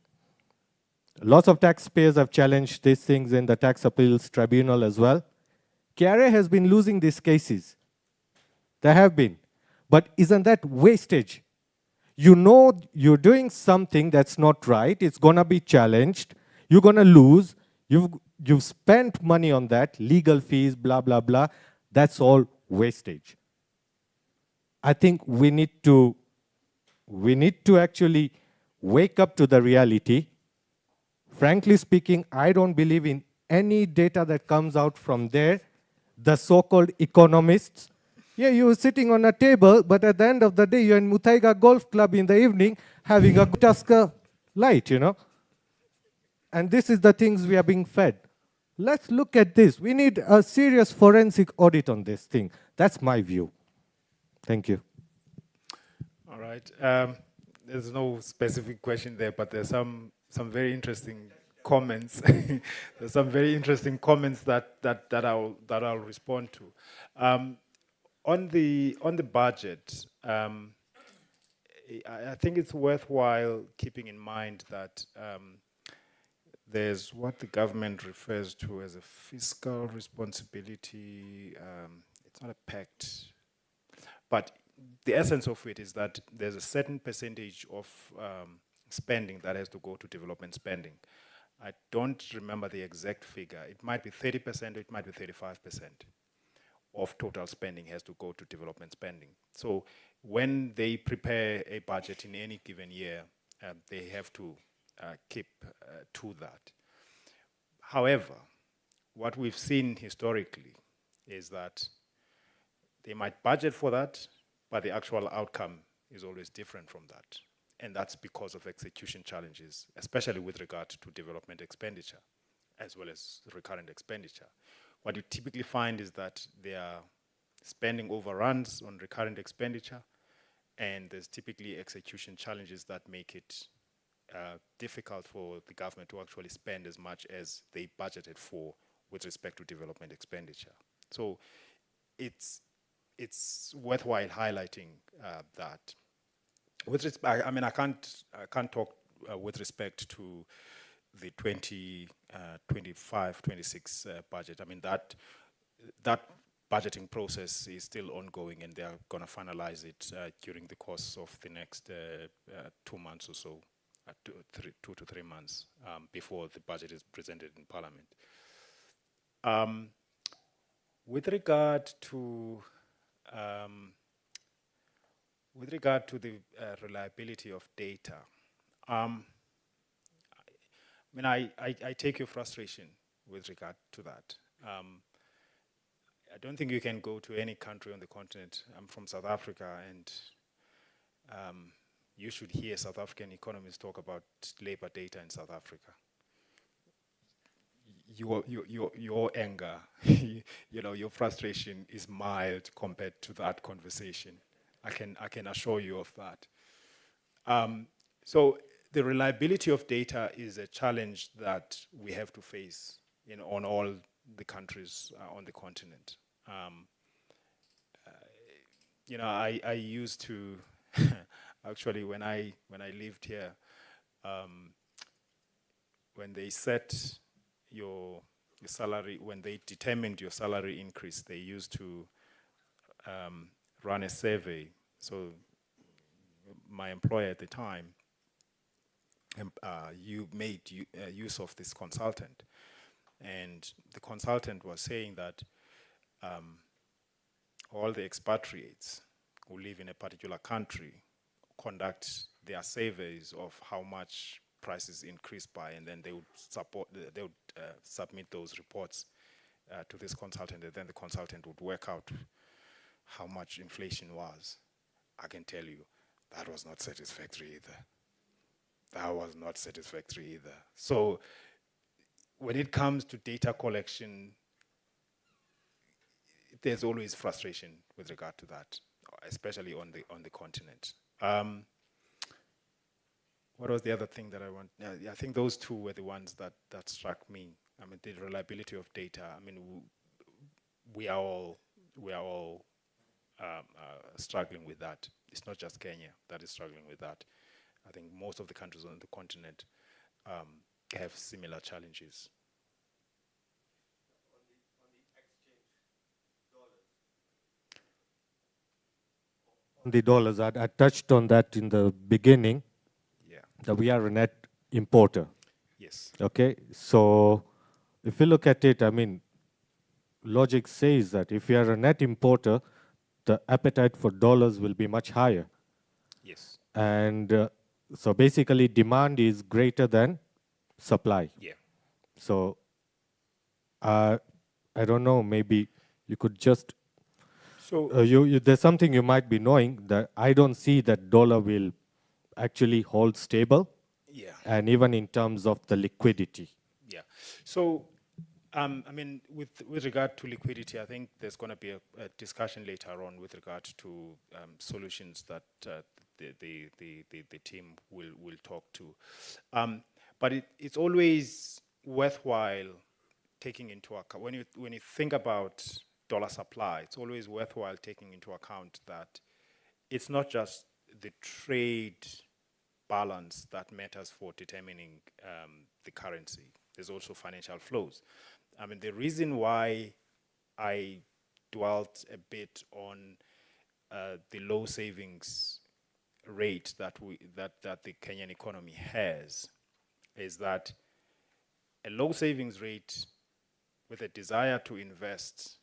Lots of taxpayers have challenged these things in the Tax Appeals Tribunal as well. KRA has been losing these cases. There have been. But isn't that wastage? You know you're doing something that's not right. It's going to be challenged. You're going to lose. You've spent money on that, legal fees, blah, blah, blah. That's all wastage. I think we need to actually wake up to the reality. Frankly speaking, I don't believe in any data that comes out from there. The so-called economists, Yeah, you were sitting on a table, but at the end of the day, you're in Mutaiga Golf Club in the evening having a Tusker light, you know. And this is the things we are being fed. Let's look at this. We need a serious forensic audit on this thing. That's my view. Thank you. All right. There's no specific question there, but there's some very interesting comments. There's some very interesting comments that I'll respond to. On the budget, I think it's worthwhile keeping in mind that there's what the government refers to as a fiscal responsibility. It's not a pact, but the essence of it is that there's a certain percentage of spending that has to go to development spending. I don't remember the exact figure. It might be 30% or it might be 35% of total spending has to go to development spending. So when they prepare a budget in any given year, they have to keep to that. However, what we've seen historically is that they might budget for that, but the actual outcome is always different from that. And that's because of execution challenges, especially with regard to development expenditure, as well as recurrent expenditure. What you typically find is that there are spending overruns on recurrent expenditure, and there's typically execution challenges that make it difficult for the government to actually spend as much as they budgeted for with respect to development expenditure. So it's worthwhile highlighting that. With respect, I mean, I can't talk with respect to the 2025-26 budget. I mean, that budgeting process is still ongoing, and they are going to finalize it during the course of the next 2 months or so, 2 to 3 months before the budget is presented in Parliament. With regard to the reliability of data, I mean, I take your frustration with regard to that. I don't think you can go to any country on the continent. I'm from South Africa, and you should hear South African economists talk about labor data in South Africa. Your anger, your frustration is mild compared to that conversation. I can assure you of that. So the reliability of data is a challenge that we have to face on all the countries on the continent. I used to actually when I lived here, when they set your salary, when they determined your salary increase, they used to run a survey. So my employer at the time, you made use of this consultant, and the consultant was saying that all the expatriates who live in a particular country conduct their surveys of how much prices increased by, and then they would submit those reports to this consultant, and then the consultant would work out how much inflation was. I can tell you that was not satisfactory either. That was not satisfactory either. So when it comes to data collection, there's always frustration with regard to that, especially on the continent. What was the other thing that I want? I think those two were the ones that struck me. I mean, the reliability of data. I mean, we are all struggling with that. It's not just Kenya that is struggling with that. I think most of the countries on the continent have similar challenges. The dollars, I touched on that in the beginning. Yeah. That we are a net importer. Yes. Okay, so if you look at it, I mean, logic says that if you are a net importer, the appetite for dollars will be much higher. Yes. And so basically demand is greater than supply. Yeah. So I don't know, maybe you could just So there's something you might be knowing that I don't see that dollar will actually hold stable, yeah, and even in terms of the liquidity. yeah. So I mean, with regard to liquidity, I think there's going to be a discussion later on with regard to solutions that the team will talk to. But it's always worthwhile taking into account when you think about dollar supply. It's always worthwhile taking into account that it's not just the trade balance that matters for determining the currency. There's also financial flows. I mean, the reason why I dwelt a bit on the low savings rate that the Kenyan economy has is that a low savings rate with a desire to invest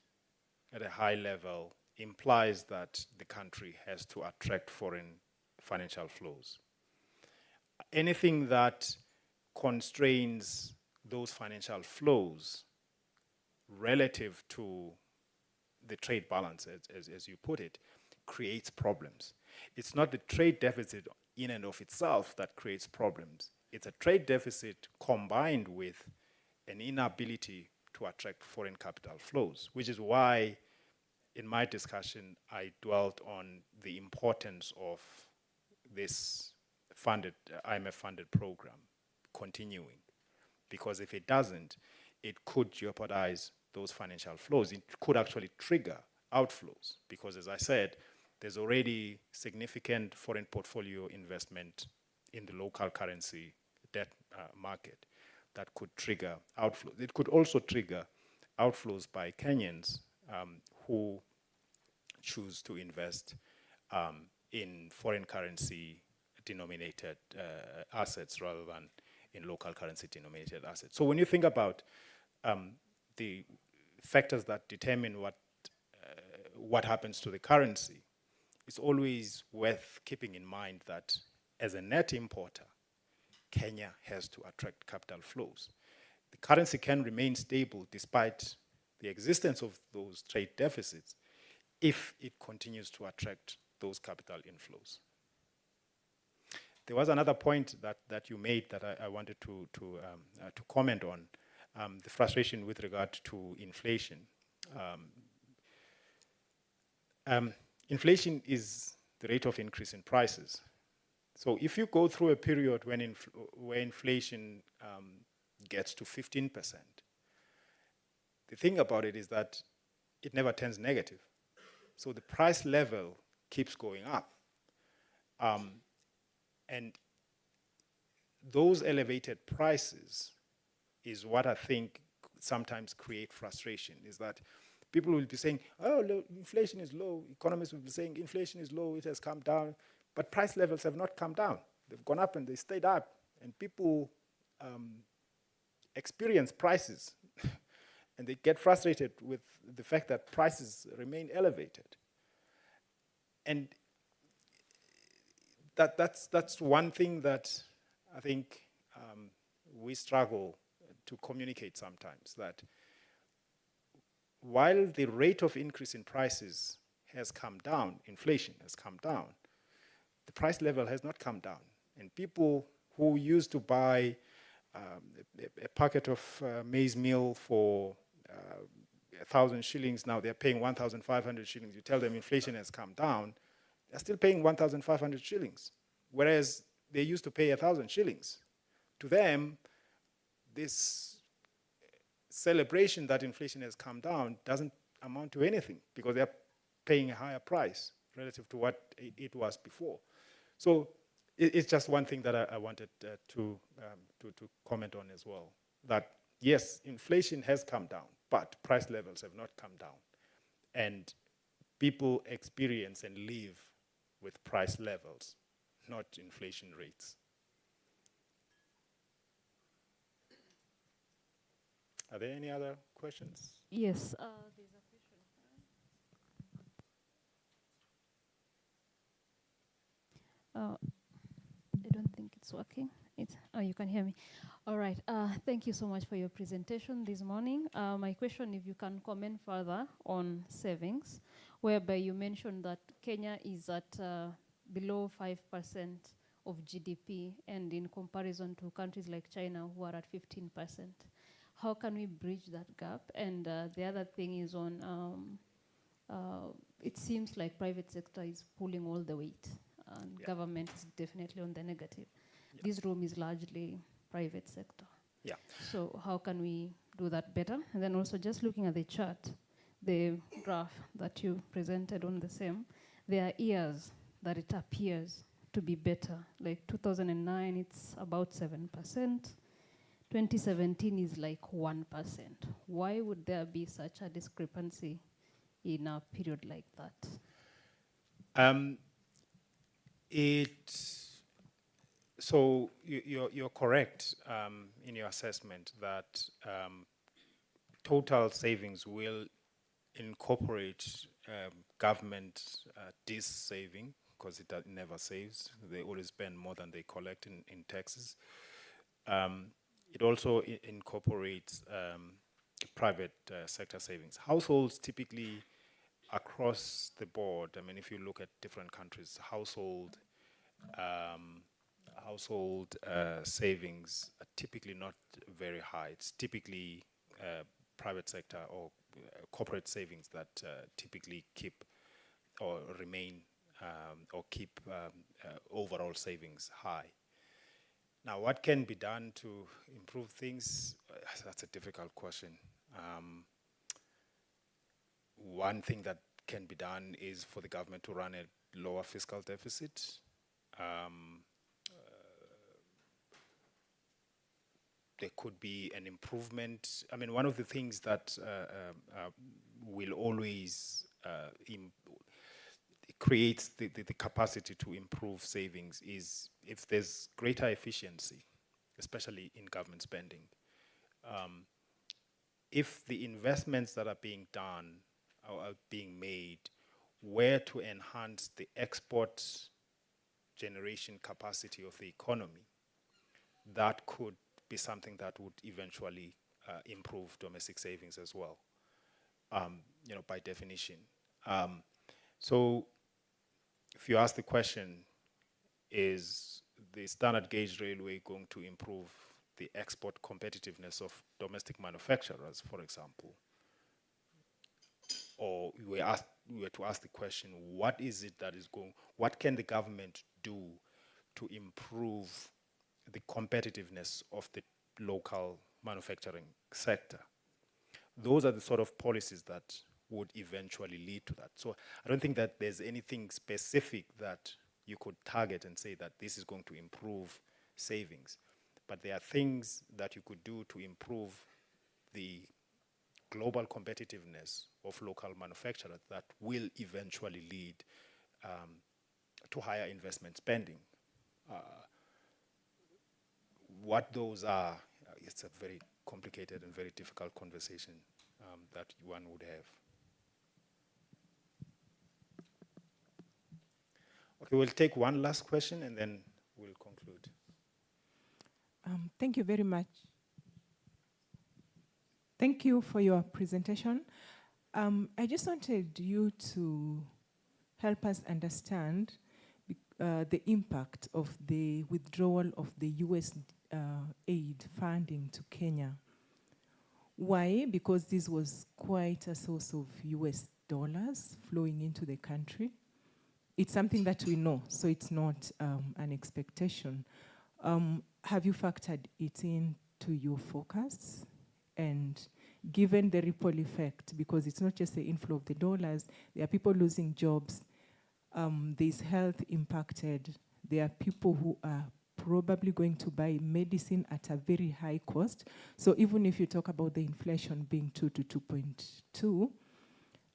at a high level implies that the country has to attract foreign financial flows. Anything that constrains those financial flows relative to the trade balance, as you put it, creates problems. It's not the trade deficit in and of itself that creates problems. It's a trade deficit combined with an inability to attract foreign capital flows, which is why in my discussion I dwelt on the importance of this IMF-funded program continuing. Because if it doesn't, it could jeopardize those financial flows. It could actually trigger outflows because, as I said, there's already significant foreign portfolio investment in the local currency debt market that could trigger outflows. It could also trigger outflows by Kenyans who choose to invest in foreign currency denominated assets rather than in local currency denominated assets. So when you think about the factors that determine what happens to the currency, it's always worth keeping in mind that as a net importer, Kenya has to attract capital flows. The currency can remain stable despite the existence of those trade deficits if it continues to attract those capital inflows. There was another point that you made that I wanted to comment on, the frustration with regard to inflation. Inflation is the rate of increase in prices. So if you go through a period where inflation gets to 15%, the thing about it is that it never turns negative. So the price level keeps going up. And those elevated prices is what I think sometimes create frustration, is that people will be saying, oh, look, inflation is low. Economists will be saying inflation is low, it has come down. But price levels have not come down. They've gone up and they stayed up. And people experience prices and they get frustrated with the fact that prices remain elevated. And that's one thing that I think we struggle to communicate sometimes, that while the rate of increase in prices has come down, inflation has come down, the price level has not come down. And people who used to buy a packet of maize meal for 1,000 shillings, now they're paying 1,500 shillings. You tell them inflation has come down, they're still paying 1,500 shillings, whereas they used to pay 1,000 shillings. To them, this celebration that inflation has come down doesn't amount to anything because they're paying a higher price relative to what it was before. So it's just one thing that I wanted to comment on as well, that yes, inflation has come down, but price levels have not come down. And people experience and live with price levels, not inflation rates. Are there any other questions? Yes, there's a question. I don't think it's working. Oh, you can hear me. All right. Thank you so much for your presentation this morning. My question, if you can comment further on savings, whereby you mentioned that Kenya is at below 5% of GDP, and in comparison to countries like China who are at 15%. How can we bridge that gap? And the other thing is on, it seems like private sector is pulling all the weight, and government is definitely on the negative. This room is largely private sector. Yeah. So how can we do that better? And then also just looking at the chart, the graph that you presented on the same, there are years that it appears to be better. Like 2009, it's about 7%. 2017 is like 1%. Why would there be such a discrepancy in a period like that? So you're correct in your assessment that total savings will incorporate government dis-saving, because it never saves. They always spend more than they collect in taxes. It also incorporates private sector savings. Households typically across the board, I mean, if you look at different countries, household savings are typically not very high. It's typically private sector or corporate savings that typically keep or remain or keep overall savings high. Now, what can be done to improve things? That's a difficult question. One thing that can be done is for the government to run a lower fiscal deficit. There could be an improvement. I mean, one of the things that will always creates the capacity to improve savings is if there's greater efficiency, especially in government spending. If the investments that are being done or are being made were to enhance the export generation capacity of the economy, that could be something that would eventually improve domestic savings as well, by definition. So if you ask the question, is the standard gauge railway going to improve the export competitiveness of domestic manufacturers, for example? Or we were to ask the question, what can the government do to improve the competitiveness of the local manufacturing sector? Those are the sort of policies that would eventually lead to that. So I don't think that there's anything specific that you could target and say that this is going to improve savings. But there are things that you could do to improve the global competitiveness of local manufacturers that will eventually lead to higher investment spending. What those are, it's a very complicated and very difficult conversation that one would have. Okay, we'll take one last question and then we'll conclude. Thank you very much. Thank you for your presentation. I just wanted you to help us understand the impact of the withdrawal of the US aid funding to Kenya. Why? Because this was quite a source of US dollars flowing into the country. It's something that we know, so it's not an expectation. Have you factored it into your forecasts? And given the ripple effect, because it's not just the inflow of the dollars, there are people losing jobs, there's health impacted, there are people who are probably going to buy medicine at a very high cost. So even if you talk about the inflation being 2 to 2.2,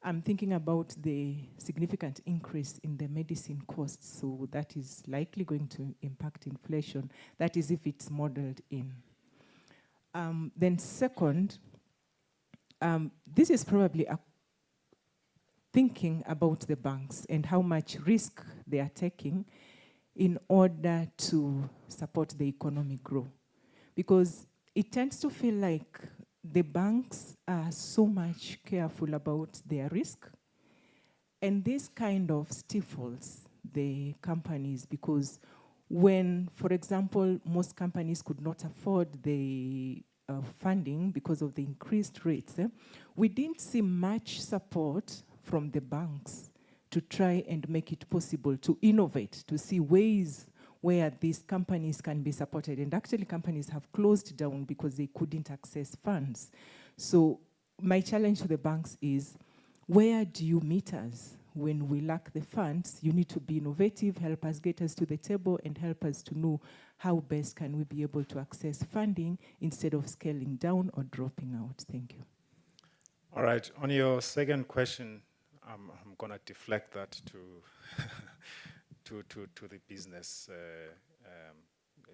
I'm thinking about the significant increase in the medicine costs, so that is likely going to impact inflation. That is if it's modeled in. Then second, this is probably thinking about the banks and how much risk they are taking in order to support the economic growth. Because it tends to feel like the banks are so much careful about their risk, And this kind of stifles the companies because when, for example, most companies could not afford the funding because of the increased rates, we didn't see much support from the banks to try and make it possible to innovate, to see ways where these companies can be supported. And actually companies have closed down because they couldn't access funds. So my challenge to the banks is, where do you meet us when we lack the funds? You need to be innovative, help us get us to the table, and help us to know how best can we be able to access funding instead of scaling down or dropping out. Thank you. All right, on your second question, I'm going to deflect that to, to the business,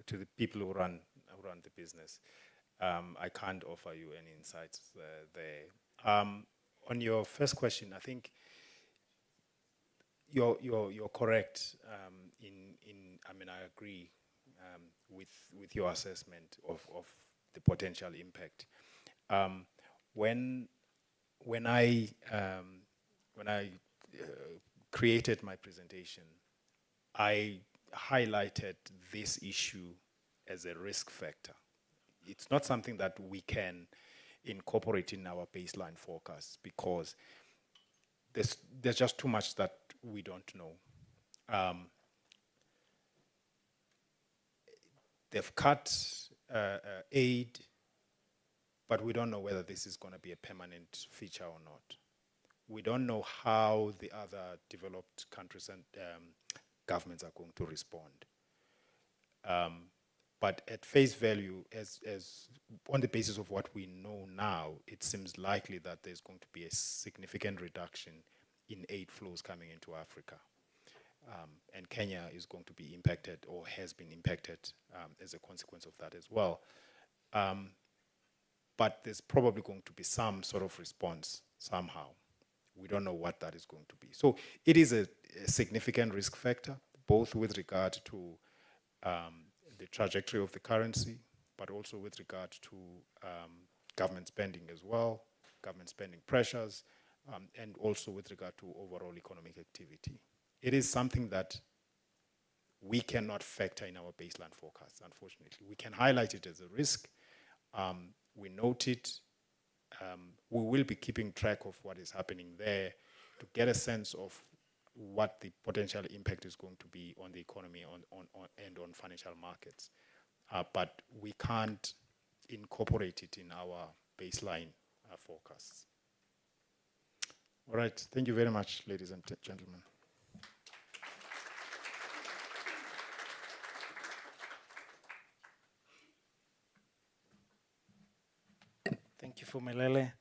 to the people who run the business. I can't offer you any insights there. On your first question, I think you're correct. I mean, I agree with your assessment of the potential impact. When I created my presentation, I highlighted this issue as a risk factor. It's not something that we can incorporate in our baseline forecast because there's just too much that we don't know. They've cut aid, but we don't know whether this is going to be a permanent feature or not. We don't know how the other developed countries and governments are going to respond. But at face value, as on the basis of what we know now, it seems likely that there's going to be a significant reduction in aid flows coming into Africa. And Kenya is going to be impacted or has been impacted as a consequence of that as well. But there's probably going to be some sort of response somehow. We don't know what that is going to be. So it is a significant risk factor, both with regard to the trajectory of the currency, but also with regard to government spending as well, government spending pressures, and also with regard to overall economic activity. It is something that we cannot factor in our baseline forecast, unfortunately. We can highlight it as a risk. We note it. We will be keeping track of what is happening there to get a sense of what the potential impact is going to be on the economy and on financial markets. But we can't incorporate it in our baseline forecasts. All right, thank you very much, ladies and gentlemen. Thank you, Fumelele.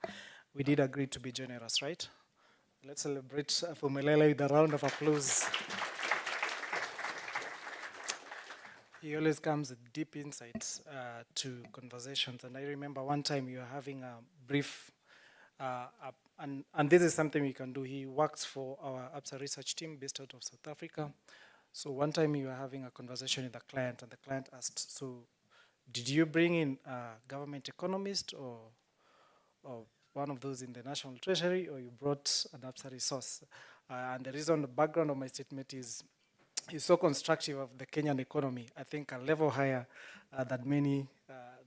We did agree to be generous, right? Let's celebrate Fumelele with a round of applause. He always comes with deep insights to conversations. And I remember one time you were having a brief, and this is something we can do. He works for our APSA research team based out of South Africa. So one time you were having a conversation with a client, and the client asked, so did you bring in a government economist or one of those in the National Treasury, or you brought an APSA resource? And the reason, the background of my statement is he's so constructive of the Kenyan economy, I think a level higher than many,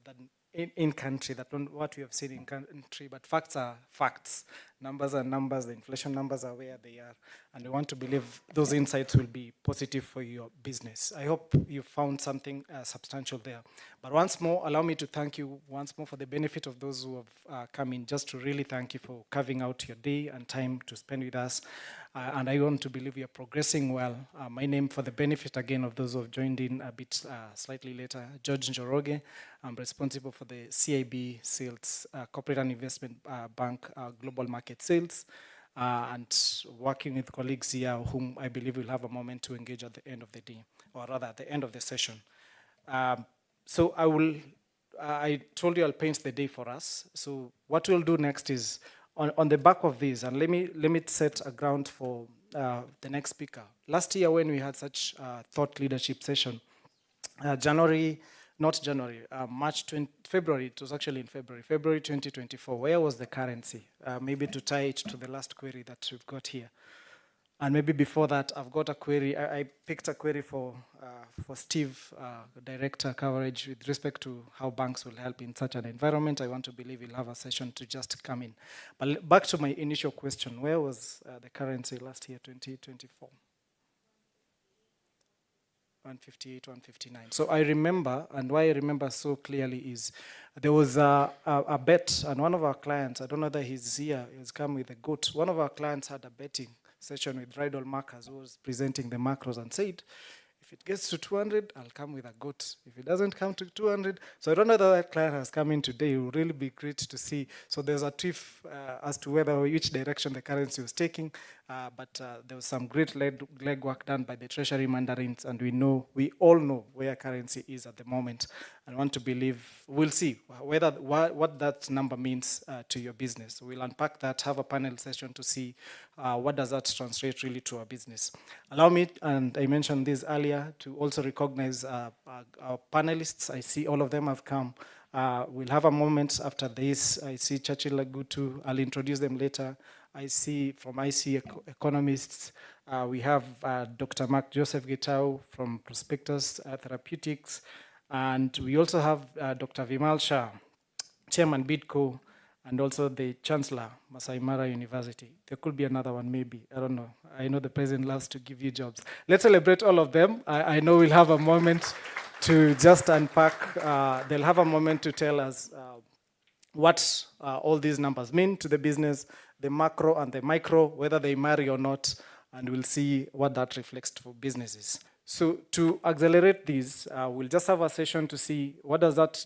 than in country, that what we have seen in country, but facts are facts. Numbers are numbers, the inflation numbers are where they are, and we want to believe those insights will be positive for your business. I hope you found something substantial there. But once more, allow me to thank you once more for the benefit of those who have come in, just to really thank you for carving out your day and time to spend with us. And I want to believe you're progressing well. My name, for the benefit again of those who have joined in a bit slightly later, George Njoroge. I'm responsible for the CIB sales, Corporate and Investment Bank Global Market Sales, and working with colleagues here whom I believe will have a moment to engage at the end of the day, or rather at the end of the session. So I told you I'll paint the day for us. So what we'll do next is, on the back of this, and let me set a ground for the next speaker. Last year when we had such thought leadership session, February, it was actually in February 2024, where was the currency? Maybe to tie it to the last query that we've got here. And maybe before that, I've got a query. I picked a query for Steve, Director Coverage, with respect to how banks will help in such an environment. I want to believe he'll have a session to just come in. But back to my initial question, where was the currency last year, 2024? 158, 159. So I remember, and why I remember so clearly is there was a bet, and one of our clients, I don't know whether he's here, he's come with a goat. One of our clients had a betting session with Rydal Markers, who was presenting the macros, and said, if it gets to 200, I'll come with a goat. If it doesn't come to 200, so I don't know whether that client has come in today. It will really be great to see. So there's a tiff as to whether which direction the currency was taking, but there was some great legwork done by the Treasury Mandarins, and we all know where currency is at the moment, and want to believe, we'll see whether what that number means to your business. We'll unpack that, have a panel session to see what does that translate really to our business. Allow me, and I mentioned this earlier, to also recognize our panelists. I see all of them have come. We'll have a moment after this. I see Churchill Lagutu. I'll introduce them later. I see from IC Economists, we have Dr. Mark Joseph Gitau from Prospectus Therapeutics, and we also have Dr. Vimal Shah, Chairman BIDCO, and also the Chancellor, Masai Mara University. There could be another one, maybe. I don't know. I know the President loves to give you jobs. Let's celebrate all of them. I know we'll have a moment to just unpack. They'll have a moment to tell us what all these numbers mean to the business, the macro and the micro, whether they marry or not, and we'll see what that reflects for businesses. So to accelerate this, we'll just have a session to see what does that,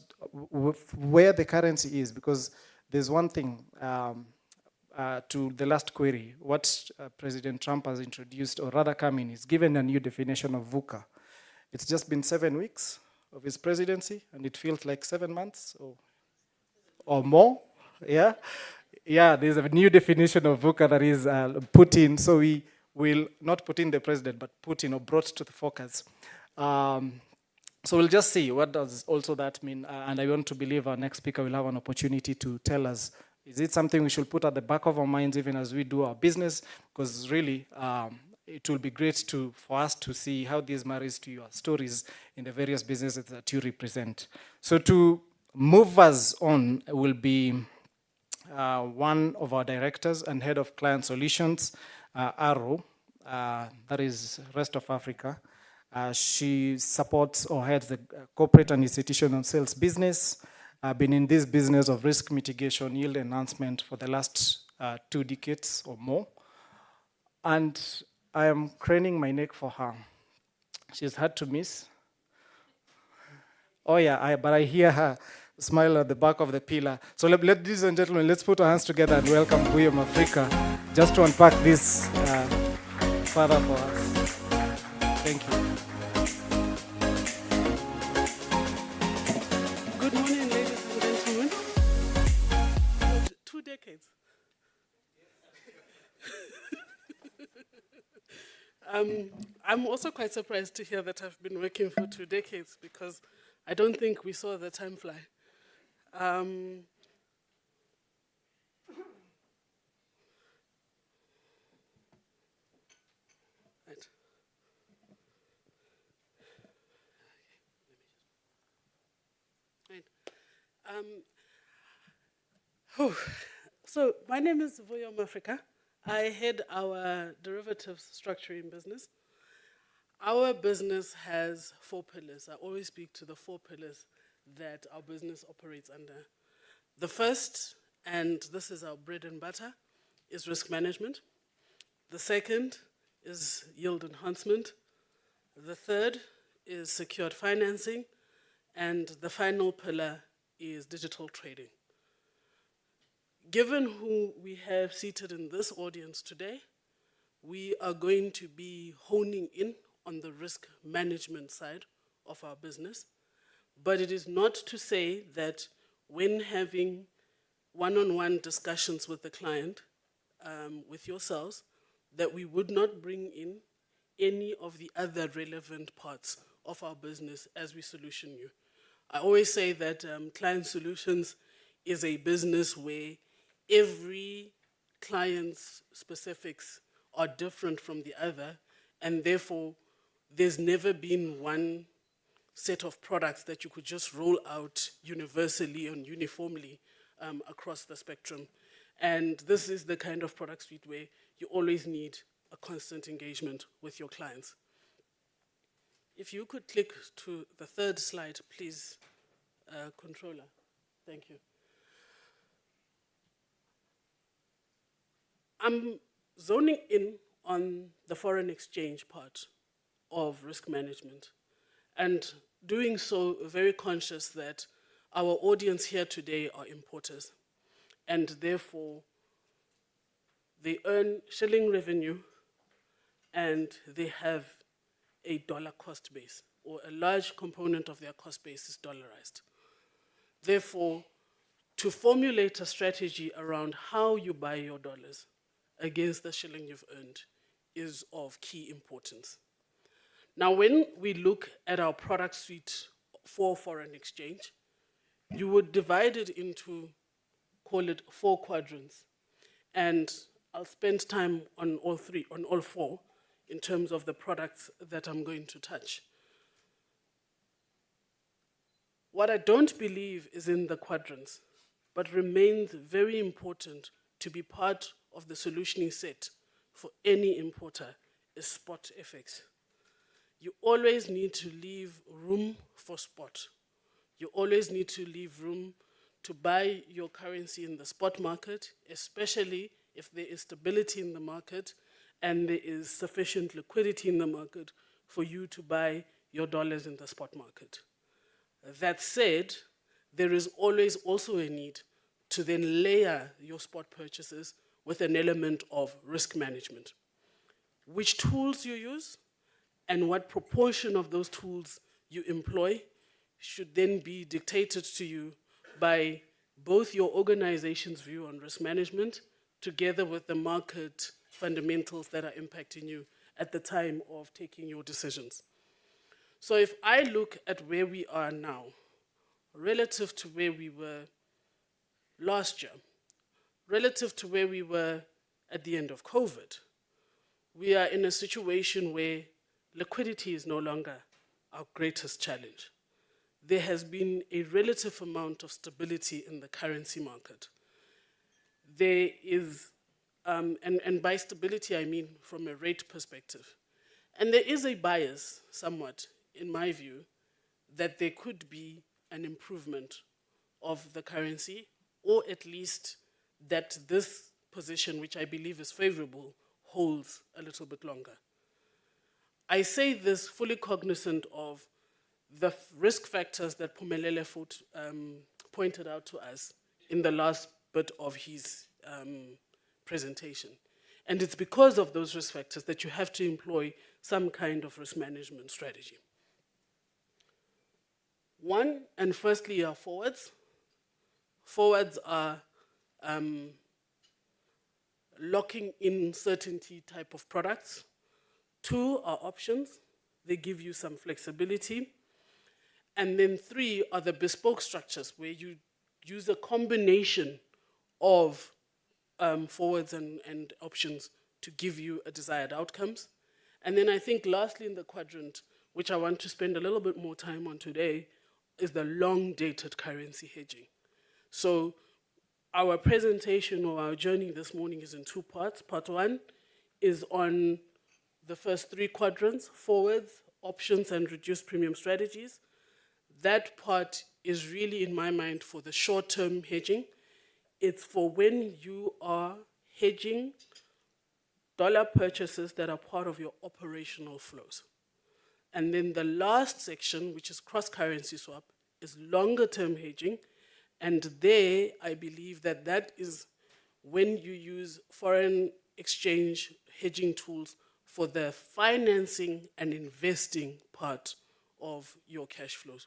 where the currency is, because there's one thing to the last query, what President Trump has introduced, or rather come in, is given a new definition of VUCA. It's just been 7 weeks of his presidency, and it feels like 7 months or more, yeah? Yeah, there's a new definition of VUCA that is put in, so we will not put in the president, but put in or brought to the focus. So we'll just see what does also that mean, and I want to believe our next speaker will have an opportunity to tell us, is it something we should put at the back of our minds even as we do our business? Because really, it will be great for us to see how this marries to your stories in the various businesses that you represent. So to move us on will be one of our directors and head of client solutions, Aro, that is rest of Africa. She supports or heads the corporate and institutional sales business. I've been in this business of risk mitigation, yield enhancement for the last 2 decades or more. And I am craning my neck for her. She's hard to miss. Oh yeah, but I hear her smile at the back of the pillar. So ladies and gentlemen, let's put our hands together and welcome William Africa just to unpack this further for us. Thank you. Good morning, ladies and gentlemen. 2 decades. I'm also quite surprised to hear that I've been working for 2 decades, because I don't think we saw the time fly. Right. So my name is Voyom Africa. I head our derivatives structuring business. Our business has 4 pillars. I always speak to the 4 pillars that our business operates under. The first, and this is our bread and butter, is risk management. The second is yield enhancement. The third is secured financing. And the final pillar is digital trading. Given who we have seated in this audience today, we are going to be honing in on the risk management side of our business. But it is not to say that when having one-on-one discussions with the client, with yourselves, that we would not bring in any of the other relevant parts of our business as we solution you. I always say that client solutions is a business where every client's specifics are different from the other, and therefore there's never been one set of products that you could just roll out universally and uniformly across the spectrum. And this is the kind of product suite where you always need a constant engagement with your clients. If you could click to the third slide, please, controller. Thank you. I'm zoning in on the foreign exchange part of risk management, and doing so very conscious that our audience here today are importers, and therefore they earn shilling revenue and they have a dollar cost base, or a large component of their cost base is dollarized. Therefore, to formulate a strategy around how you buy your dollars against the shilling you've earned is of key importance. Now, when we look at our product suite for foreign exchange, you would divide it into, call it 4 quadrants. And I'll spend time on all 4, in terms of the products that I'm going to touch. What I don't believe is in the quadrants, but remains very important to be part of the solutioning set for any importer, is spot FX. You always need to leave room for spot. You always need to leave room to buy your currency in the spot market, especially if there is stability in the market and there is sufficient liquidity in the market for you to buy your dollars in the spot market. That said, there is always also a need to then layer your spot purchases with an element of risk management. Which tools you use and what proportion of those tools you employ should then be dictated to you by both your organization's view on risk management together with the market fundamentals that are impacting you at the time of taking your decisions. So if I look at where we are now, relative to where we were last year, relative to where we were at the end of COVID, we are in a situation where liquidity is no longer our greatest challenge. There has been a relative amount of stability in the currency market. There is, and by stability I mean from a rate perspective. And there is a bias, somewhat, in my view, that there could be an improvement of the currency, or at least that this position, which I believe is favorable, holds a little bit longer. I say this fully cognizant of the risk factors that Pumelele pointed out to us in the last bit of his presentation. And it's because of those risk factors that you have to employ some kind of risk management strategy. One, and firstly, are forwards. Forwards are locking in certainty type of products. 2 are options. They give you some flexibility. And then 3 are the bespoke structures, where you use a combination of forwards and options to give you a desired outcomes. And then I think lastly in the quadrant, which I want to spend a little bit more time on today, is the long-dated currency hedging. So our presentation or our journey this morning is in 2 parts. Part 1 is on the first 3 quadrants, forwards, options, and reduced premium strategies. That part is really, in my mind, for the short-term hedging. It's for when you are hedging dollar purchases that are part of your operational flows. And then the last section, which is cross-currency swap, is longer-term hedging. And there, I believe that that is when you use foreign exchange hedging tools for the financing and investing part of your cash flows.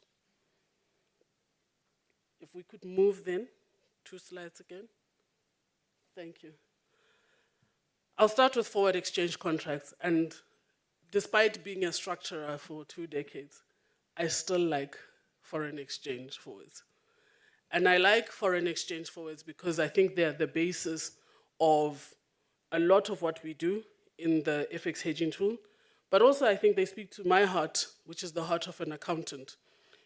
If we could move then, 2 slides again. Thank you. I'll start with forward exchange contracts, and despite being a structurer for 2 decades, I still like foreign exchange forwards. And I like foreign exchange forwards because I think they're the basis of a lot of what we do in the FX hedging tool, but also I think they speak to my heart, which is the heart of an accountant,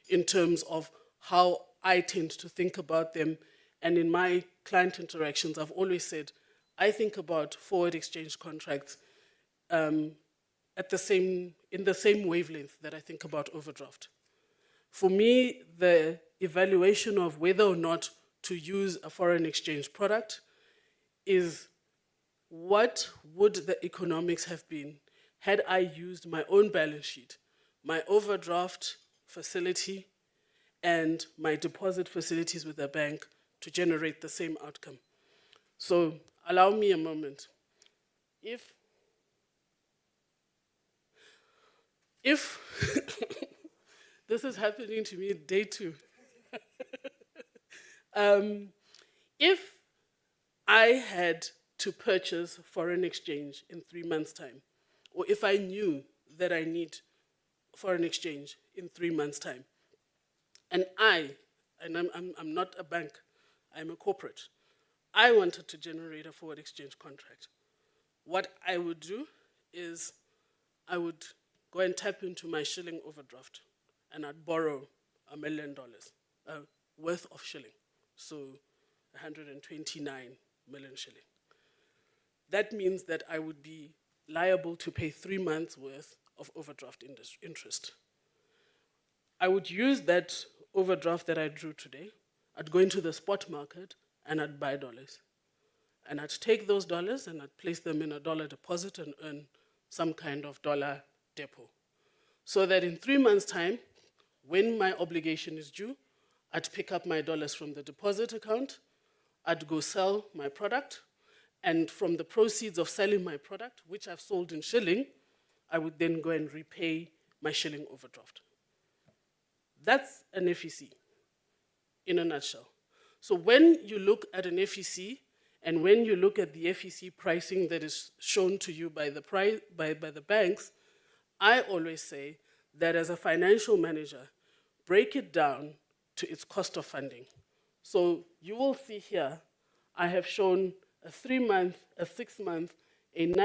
in terms of how I tend to think about them. And in my client interactions, I've always said, I think about forward exchange contracts in the same wavelength that I think about overdraft. For me, the evaluation of whether or not to use a foreign exchange product is what would the economics have been had I used my own balance sheet, my overdraft facility, and my deposit facilities with the bank to generate the same outcome. So allow me a moment. If this is happening to me day 2, if I had to purchase foreign exchange in 3 months' time, or if I knew that I need foreign exchange in 3 months' time, and I'm not a bank, I'm a corporate, I wanted to generate a forward exchange contract, what I would do is I would go and tap into my shilling overdraft and I'd borrow $1 million worth of shilling. So 129 million shilling. That means that I would be liable to pay 3 months worth of overdraft interest. I would use that overdraft that I drew today. I'd go into the spot market and I'd buy dollars. And I'd take those dollars and I'd place them in a dollar deposit and earn some kind of dollar depot. So that in 3 months' time, when my obligation is due, I'd pick up my dollars from the deposit account, I'd go sell my product, and from the proceeds of selling my product, which I've sold in shilling, I would then go and repay my shilling overdraft. That's an FEC in a nutshell. So when you look at an FEC, and when you look at the FEC pricing that is shown to you by the banks, I always say that as a financial manager, break it down to its cost of funding. So you will see here, I have shown a 3-month, a 6-month, a 9